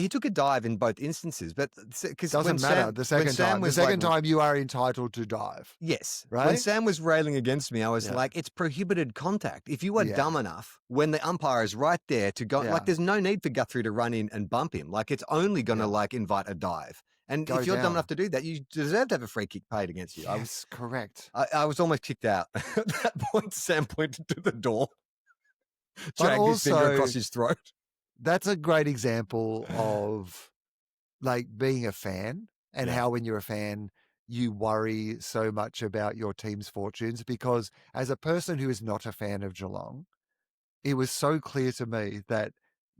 took a dive in both instances, but because doesn't matter. The second time you are entitled to dive. Yes, right. When Sam was railing against me, I was like, "It's prohibited contact. If you are dumb enough, when the umpire is right there to go, like, there's no need for Guthrie to run in and bump him. Like, it's only going to like invite a dive." And if you're dumb enough to do that, you deserve to have a free kick paid against you. Yes, correct. I was almost kicked out. At that point, Sam pointed to the door, dragged his finger across his throat. That's a great example of like being a fan and how when you're a fan, you worry so much about your team's fortunes, because as a person who is not a fan of Geelong, it was so clear to me that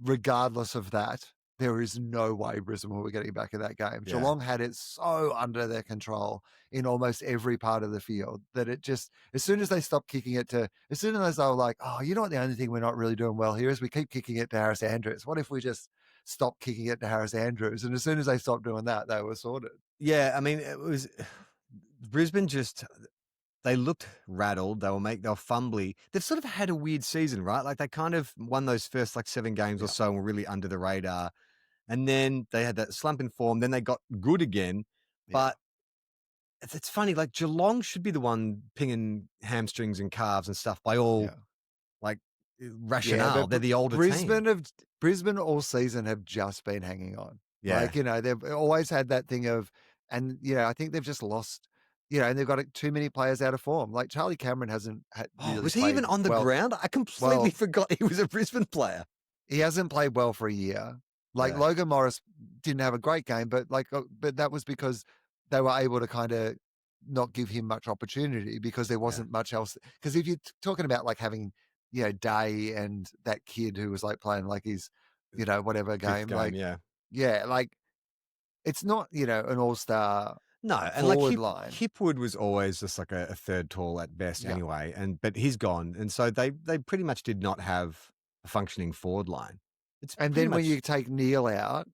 regardless of that, there is no way Brisbane were getting back in that game. Yeah. Geelong had it so under their control in almost every part of the field that it just, as soon as they stopped kicking it as soon as they were like, oh, you know what, the only thing we're not really doing well here is we keep kicking it to Harris Andrews. What if we just stop kicking it to Harris Andrews? And as soon as they stopped doing that, they were sorted. Yeah, I mean, it was Brisbane they looked rattled. They were fumbly. They've sort of had a weird season, right? Like they kind of won those first like 7 games or so and were really under the radar. And then they had that slump in form. Then they got good again. But it's funny, like Geelong should be the one pinging hamstrings and calves and stuff by all like rationale. They're the older team. Brisbane all season have just been hanging on. Yeah. Like, they've always had that thing of, and, I think they've just lost, and they've got too many players out of form. Like Charlie Cameron hasn't really was he even on the ground? I completely forgot he was a Brisbane player. He hasn't played well for a year. Like Logan Morris didn't have a great game, but that was because they were able to kind of not give him much opportunity because there wasn't much else. Because if you're talking about like having, Day and that kid who was like playing like his, whatever game, like it's not, an all-star. No, and like Hipwood was always just like a third tall at best anyway, but he's gone, and so they pretty much did not have a functioning forward line. And then when you take Neil out,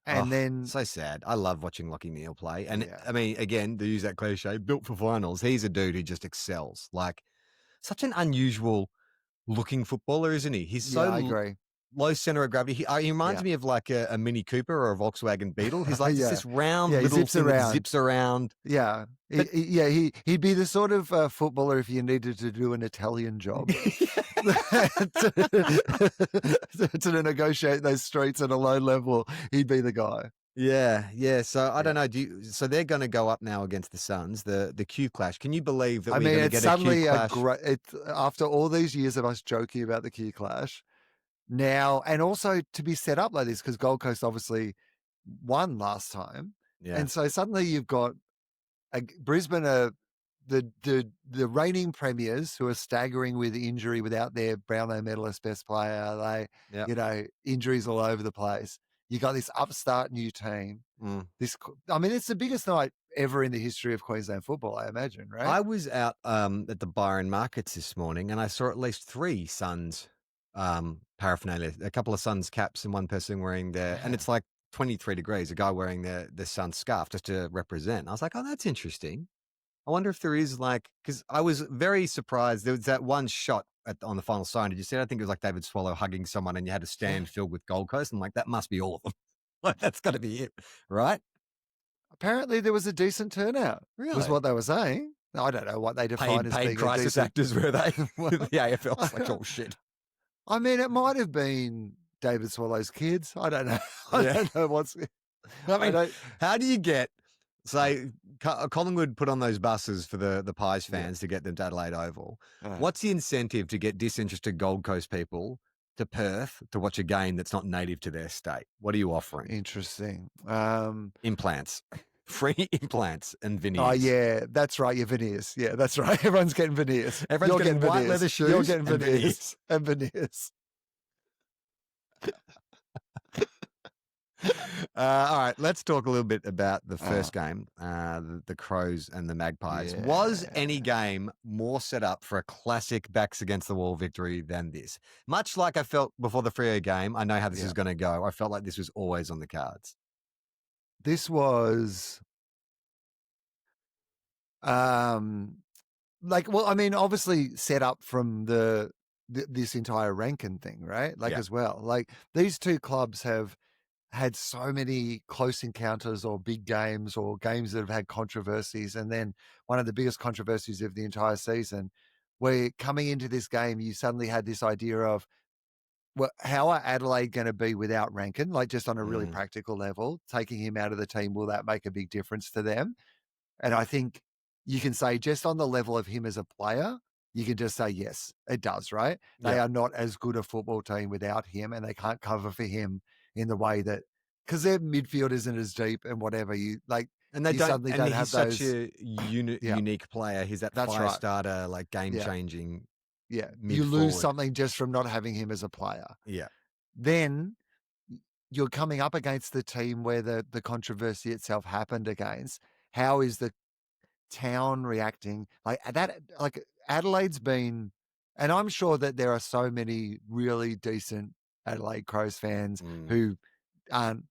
and then so sad. I love watching Lockie Neal play, and I mean, again, to use that cliche, built for finals. He's a dude who just excels. Like such an unusual looking footballer, isn't he? He's so I agree. Low center of gravity. He reminds me of like a Mini Cooper or a Volkswagen Beetle. He's like this round little thing that zips around. Yeah. He'd be the sort of footballer if you needed to do an Italian job. to negotiate those streets at a low level, he'd be the guy. Yeah. So I don't know. So they're going to go up now against the Suns, the Q clash. Can you believe that we're going to get a Q clash? After all these years of us joking about the Q clash, now, and also to be set up like this, because Gold Coast obviously won last time. Yeah. And so suddenly you've got Brisbane are the reigning premiers who are staggering with injury without their Brownlow medalist best player, injuries all over the place. You got this upstart new team. It's the biggest night ever in the history of Queensland football, I imagine, right? I was out at the Byron markets this morning, and I saw at least 3 Suns paraphernalia. A couple of Suns caps and one person wearing and it's like 23 degrees. A guy wearing the Suns scarf just to represent. I was like, oh, that's interesting. I wonder if there is because I was very surprised. There was that one shot on the final sign. Did you see it? I think it was like David Swallow hugging someone, and you had a stand filled with Gold Coast. I'm like, that must be all of them. Like, that's got to be it, right? Apparently, there was a decent turnout. Really? Was what they were saying. I don't know what they define as paid being crisis a decent... actors, were they? The AFL's like, oh, shit. I mean, it might have been David Swallow's kids. I don't know. I don't know what's... I mean, how do you get... Say, Collingwood put on those buses for the Pies fans to get them to Adelaide Oval. What's the incentive to get disinterested Gold Coast people to Perth to watch a game that's not native to their state? What are you offering? Interesting. Implants. Free implants and veneers. Oh, yeah, that's right. Your veneers. Yeah, that's right. Everyone's getting veneers. Everyone's getting white leather shoes. You're getting veneers. And veneers. All right, let's talk a little bit about the first game, the Crows and the Magpies. Yeah. Was any game more set up for a classic backs against the wall victory than this? Much like I felt before the Freo game, I know how this is going to go. I felt like this was always on the cards. This was, obviously set up from this entire Rankin thing, right? As well. Like, these two clubs have had so many close encounters or big games or games that have had controversies. And then one of the biggest controversies of the entire season, where coming into this game, you suddenly had this idea of, well, how are Adelaide going to be without Rankin? Like, just on a really practical level, taking him out of the team, will that make a big difference to them? And I think you can say, just on the level of him as a player, you can just say, yes, it does, right? They are not as good a football team without him, and they can't cover for him in the way that, because their midfield isn't as deep and whatever you like. And they don't have he's those. Such a unique player. He's that fire starter, like game changing. Yeah. You lose something just from not having him as a player. Yeah. Then you're coming up against the team where the controversy itself happened against. How is the town reacting? Like Adelaide's been, and I'm sure that there are so many really decent Adelaide Crows fans who aren't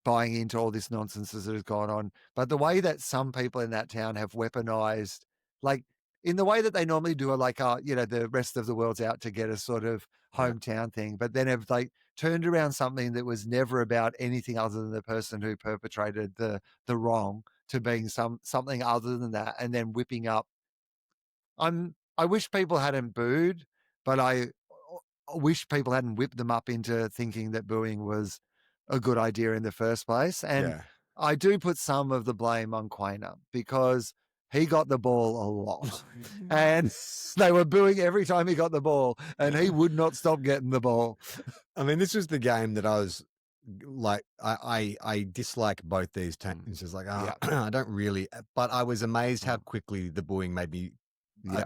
buying into all this nonsense that has gone on. But the way that some people in that town have weaponized, like in the way that they normally do, the rest of the world's out to get a sort of hometown thing, but then have turned around something that was never about anything other than the person who perpetrated the wrong to being something other than that, and then whipping up. I wish people hadn't booed, but I wish people hadn't whipped them up into thinking that booing was a good idea in the first place. And I do put some of the blame on Quainer, because he got the ball a lot and they were booing every time he got the ball, and he would not stop getting the ball. I mean, this was the game that I was like, I dislike both these teams. It's like, I don't really, but I was amazed how quickly the booing made me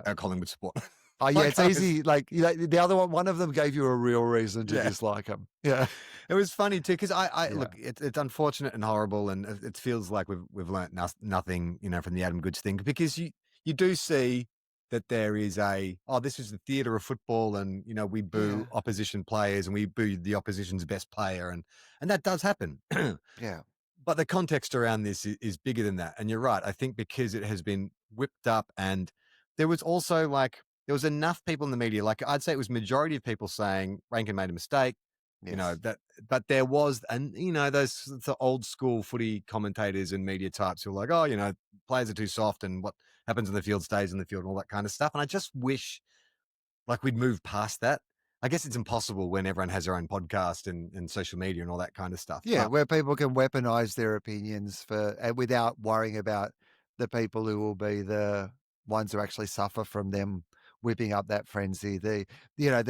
a Collingwood supporter. Oh, yeah, it's easy. Like, the other one of them gave you a real reason to dislike him. Yeah. It was funny too, because look, it's unfortunate and horrible, and it feels like we've learnt nothing, from the Adam Goods thing, because you do see that there is this is the theatre of football, and we boo opposition players, and we boo the opposition's best player, and that does happen. Yeah. But the context around this is bigger than that, and you're right. I think because it has been whipped up, and there was also there was enough people in the media, I'd say it was majority of people saying Rankin made a mistake, but there was, and those the old school footy commentators and media types who were like, players are too soft, and what happens in the field stays in the field, and all that kind of stuff. And I just wish we'd move past that. I guess it's impossible when everyone has their own podcast and social media and all that kind of stuff. Yeah, where people can weaponize their opinions without worrying about the people who will be the ones who actually suffer from them whipping up that frenzy. The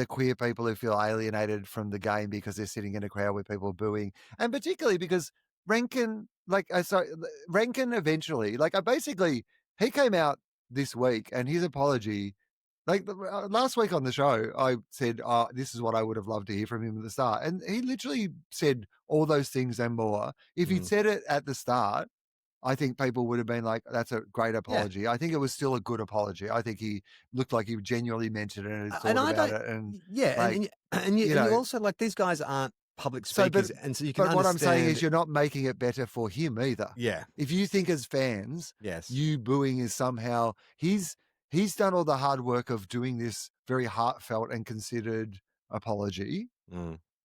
queer people who feel alienated from the game because they're sitting in a crowd with people booing, and particularly because Rankin eventually, he came out this week, and his apology. Like last week on the show, I said, this is what I would have loved to hear from him at the start. And he literally said all those things and more. If he'd said it at the start, I think people would have been like, that's a great apology. Yeah. I think it was still a good apology. I think he looked like he genuinely meant it and had thought about it. And you also, like, these guys aren't public speakers. And so you can But what I'm saying is you're not making it better for him either. Yeah. If you think as fans, yes, you booing is somehow, he's done all the hard work of doing this very heartfelt and considered apology.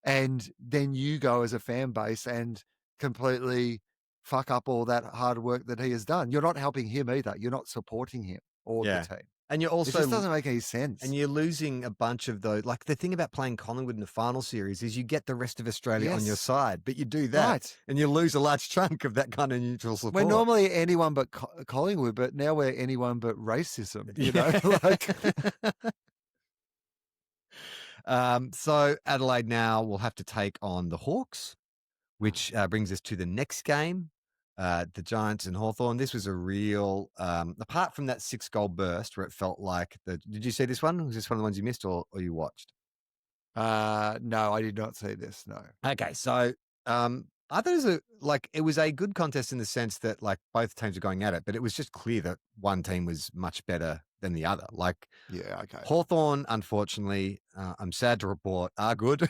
And then you go as a fan base and completely fuck up all that hard work that he has done. You're not helping him either. You're not supporting him or the team. And you're also, it just doesn't make any sense. And you're losing a bunch of those. Like, the thing about playing Collingwood in the final series is you get the rest of Australia on your side, but you do that and you lose a large chunk of that kind of neutral support. We're normally anyone but Collingwood, but now we're anyone but racism, you know? So Adelaide now will have to take on the Hawks, which brings us to the next game. The Giants and Hawthorn. This was a real, apart from that 6-goal burst where it felt like did you see this one? Was this one of the ones you missed or you watched? No, I did not see this. No. Okay. So, I thought it was a good contest in the sense that, like, both teams were going at it, but it was just clear that one team was much better than the other. Like, Hawthorn, unfortunately, I'm sad to report, are good.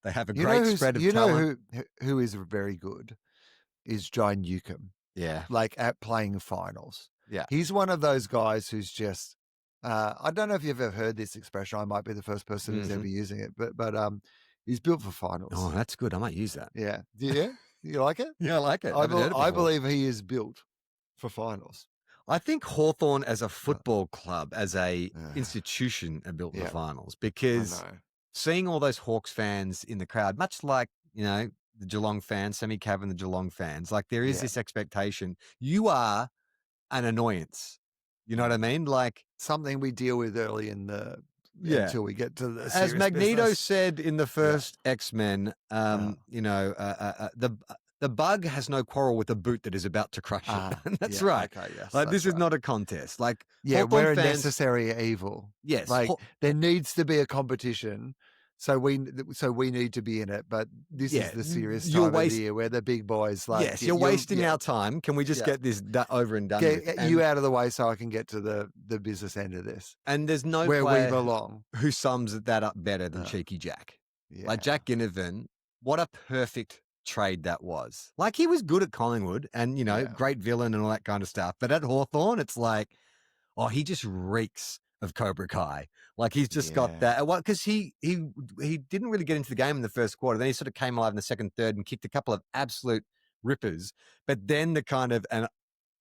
They have a great spread of talent. You know who is very good? Is Jai Newcomb. Yeah. Like at playing finals. Yeah. He's one of those guys who's just, I don't know if you've ever heard this expression. I might be the first person who's ever using it, but he's built for finals. Oh, that's good. I might use that. Yeah. Yeah. You like it? Yeah, I like it. I believe he is built for finals. I think Hawthorn as a football club, as a institution, are built for finals because seeing all those Hawks fans in the crowd, much like, you know, the Geelong fans, Semi Cav and the Geelong fans, like, there is this expectation. You are an annoyance. You know what I mean? Like, something we deal with early in the until we get to the serious as Magneto business. said in the first X-Men, you know, the bug has no quarrel with the boot that is about to crush it. And that's right. Okay, yes, like, this is not a contest. Like, we're a necessary evil. Yes. Like, there needs to be a competition. So we need to be in it, but this is the serious time of the year where the big boys, like, yes, you're wasting our time. Can we just get this over and done with? Get you out of the way so I can get to the business end of this. And there's no where player we belong who sums that up better than Cheeky Jack. Like, Jack Ginnivan, what a perfect trade that was. Like, he was good at Collingwood and, you know, great villain and all that kind of stuff. But at Hawthorn, it's like, he just reeks of Cobra Kai. Like, he's just got that. Well, because he didn't really get into the game in the first quarter. Then he sort of came alive in the second, third, and kicked a couple of absolute rippers. But then the kind of, and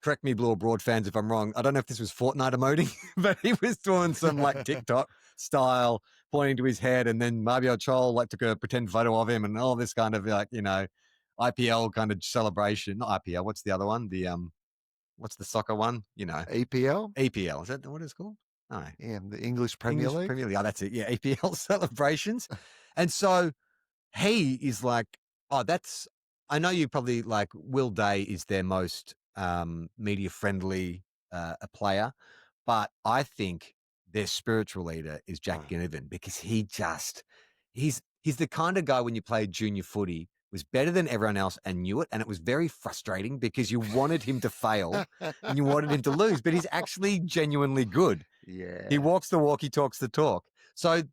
correct me, Blue or Broad fans, if I'm wrong, I don't know if this was Fortnite emoting, but he was doing some, like, TikTok style, pointing to his head, and then Marbio Chol, like, took a pretend photo of him and all this kind of, like, you know, IPL kind of celebration. Not IPL, what's the other one? The what's the soccer one? You know, EPL. EPL, is that what it's called? No. Yeah, the English Premier League. Premier League. Oh, that's it. Yeah, EPL celebrations. And so he is like, I know you probably, like, Will Day is their most media friendly player, but I think their spiritual leader is Jack Ginnivan, because he's the kind of guy, when you played junior footy, was better than everyone else and knew it. And it was very frustrating because you wanted him to fail and you wanted him to lose, but he's actually genuinely good. Yeah. He walks the walk, he talks the talk. So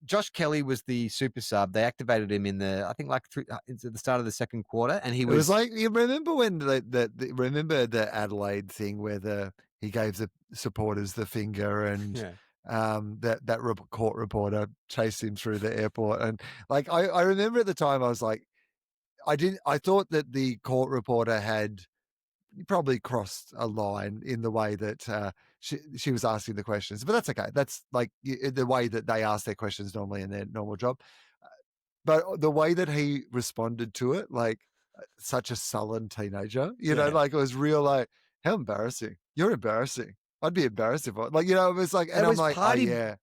Josh Kelly was the super sub. They activated him in the, I think, like at the start of the second quarter. And it was like, you remember when remember the Adelaide thing where he gave the supporters the finger and that court reporter chased him through the airport. And, like, I remember at the time I was like, I thought that the court reporter had probably crossed a line in the way that she was asking the questions, but that's okay. That's like the way that they ask their questions normally in their normal job. But the way that he responded to it, like such a sullen teenager, you know, like, it was real, like, how embarrassing. You're embarrassing. I'd be embarrassed if it was like, and I'm like,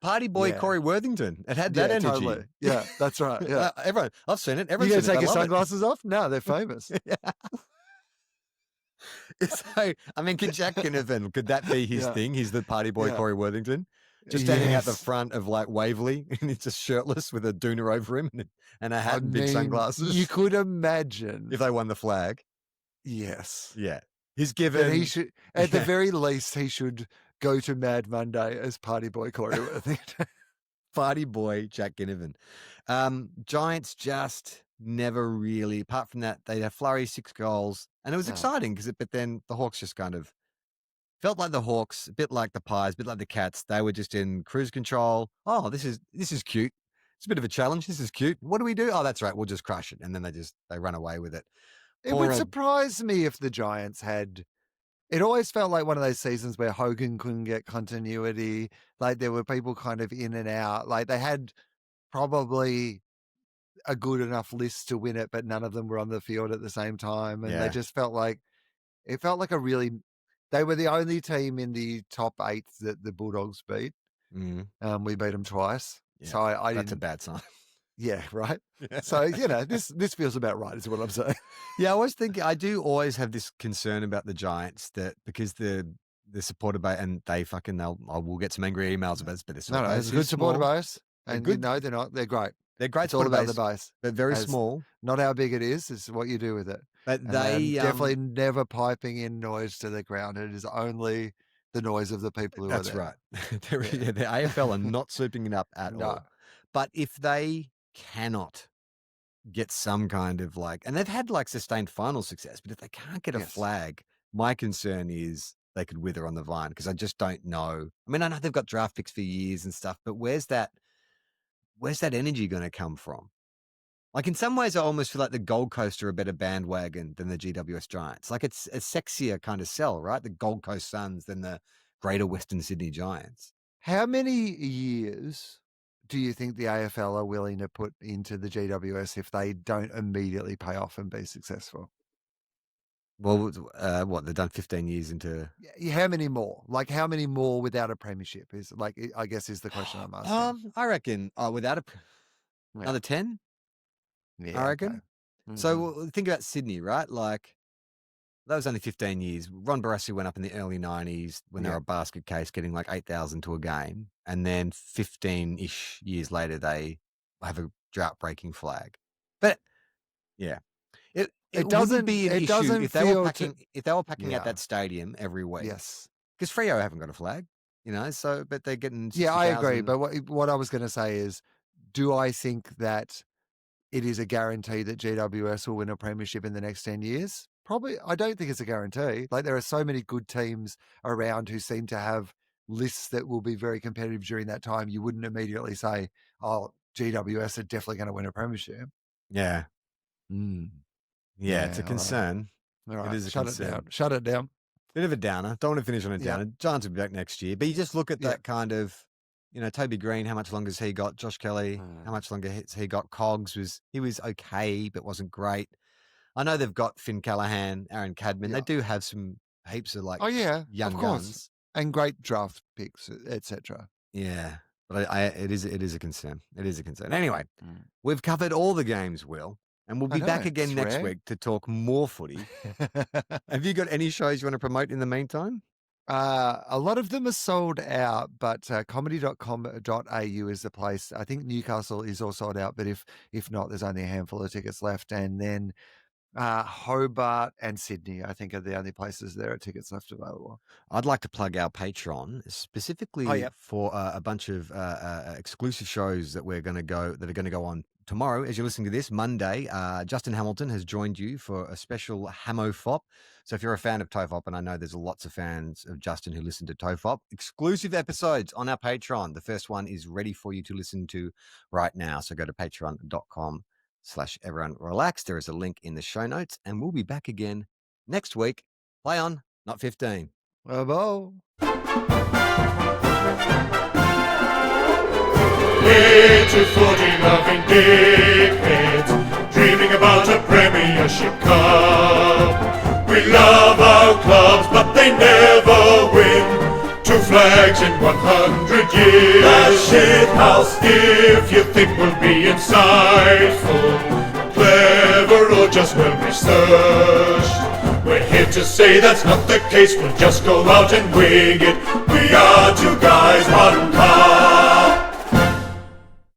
party boy Corey Worthington. It had that energy. Totally. Yeah, that's right. Yeah, everyone, I've seen it. You gonna take your sunglasses off? No, they're famous. So, I mean, could Jack Ginnivan, could that be his thing? He's the party boy, Corey Worthington, just standing at the front of like Waverley, and he's just shirtless with a doona over him and a hat and big sunglasses. You could imagine if they won the flag. Yes. Yeah. He's given. He should, at the very least, he should go to Mad Monday as party boy Corey Worthington. Party boy Jack Ginnivan. Giants just never really, apart from that, they had flurry 6 goals, and it was exciting but then the Hawks just kind of felt like the Hawks, a bit like the Pies, a bit like the Cats. They were just in cruise control. Oh, this is cute. It's a bit of a challenge. This is cute. What do we do? Oh, that's right. We'll just crush it. And then they run away with it. It would surprise me if the Giants had. It always felt like one of those seasons where Hogan couldn't get continuity. Like there were people kind of in and out. Like they had probably a good enough list to win it, but none of them were on the field at the same time. And they just felt like they were the only team in the top 8 that the Bulldogs beat. We beat them twice. Yeah, so that's a bad sign. Yeah, right. So, this feels about right is what I'm saying. Yeah, I always think, I do always have this concern about the Giants that because they're supported by, and I will get some angry emails about this, but it's a good supporter base. And they're not. They're great. They're great. It's all about the base. They're very small. Not how big it is. It's what you do with it. But and they definitely never piping in noise to the ground. It is only the noise of the people who are there. That's right. The AFL are not souping it up at all. But if they cannot get some kind of and they've had sustained final success, but if they can't get a flag, my concern is they could wither on the vine because I just don't know. I mean, I know they've got draft picks for years and stuff, but where's that energy going to come from? In some ways, I almost feel like the Gold Coast are a better bandwagon than the GWS Giants. It's a sexier kind of sell, right? The Gold Coast Suns than the Greater Western Sydney Giants. How many years do you think the AFL are willing to put into the GWS if they don't immediately pay off and be successful? Well, they've done 15 years into... How many more? How many more without a premiership is I guess is the question I'm asking. I reckon without another 10? Yeah, I reckon. Okay. Mm-hmm. So think about Sydney, right? That was only 15 years. Ron Barassi went up in the early 90s when they were a basket case getting 8,000 to a game. And then 15-ish years later, they have a drought-breaking flag. But, yeah. It doesn't be an issue if they were packing out that stadium every week. Yes. Because Freo haven't got a flag, but they're getting 60,000. Yeah, I agree. But what I was going to say is, do I think that it is a guarantee that GWS will win a premiership in the next 10 years? Probably. I don't think it's a guarantee. There are so many good teams around who seem to have lists that will be very competitive during that time. You wouldn't immediately say, oh, GWS are definitely going to win a premiership. Yeah. Yeah, it's a concern. All right. It is a concern. Shut it down. Bit of a downer. Don't want to finish on a downer. Giants will be back next year. But you just look at that kind of, Toby Green, how much longer has he got? Josh Kelly, how much longer has he got? Cogs was okay, but wasn't great. I know they've got Finn Callahan, Aaron Cadman. They do have some heaps of young guns and great draft picks, etc. Yeah, but it is a concern. It is a concern. Anyway, we've covered all the games, Will, and we'll be back again next week to talk more footy. Have you got any shows you want to promote in the meantime? A lot of them are sold out, but comedy.com.au is the place. I think Newcastle is all sold out, but if not, there's only a handful of tickets left. And then Hobart and Sydney, I think, are the only places there are tickets left available. I'd like to plug our Patreon specifically for a bunch of exclusive shows that are going to go on tomorrow. As you're listening to this, Monday, Justin Hamilton has joined you for a special Hamofop. So if you're a fan of Tofop, and I know there's lots of fans of Justin who listen to Tofop, exclusive episodes on our Patreon. The first one is ready for you to listen to right now. So go to patreon.com/everyone relax. There is a link in the show notes, and we'll be back again next week. Play on, not 15. Bravo. We're two footy-loving dickheads, dreaming about a Premiership Cup. We love our clubs, but they never win. 2 flags in 100 years. A shit house. If you think we'll be insightful, clever, or just well researched, We're here to say that's not the case. We'll just go out and wing it. We are two guys, one car.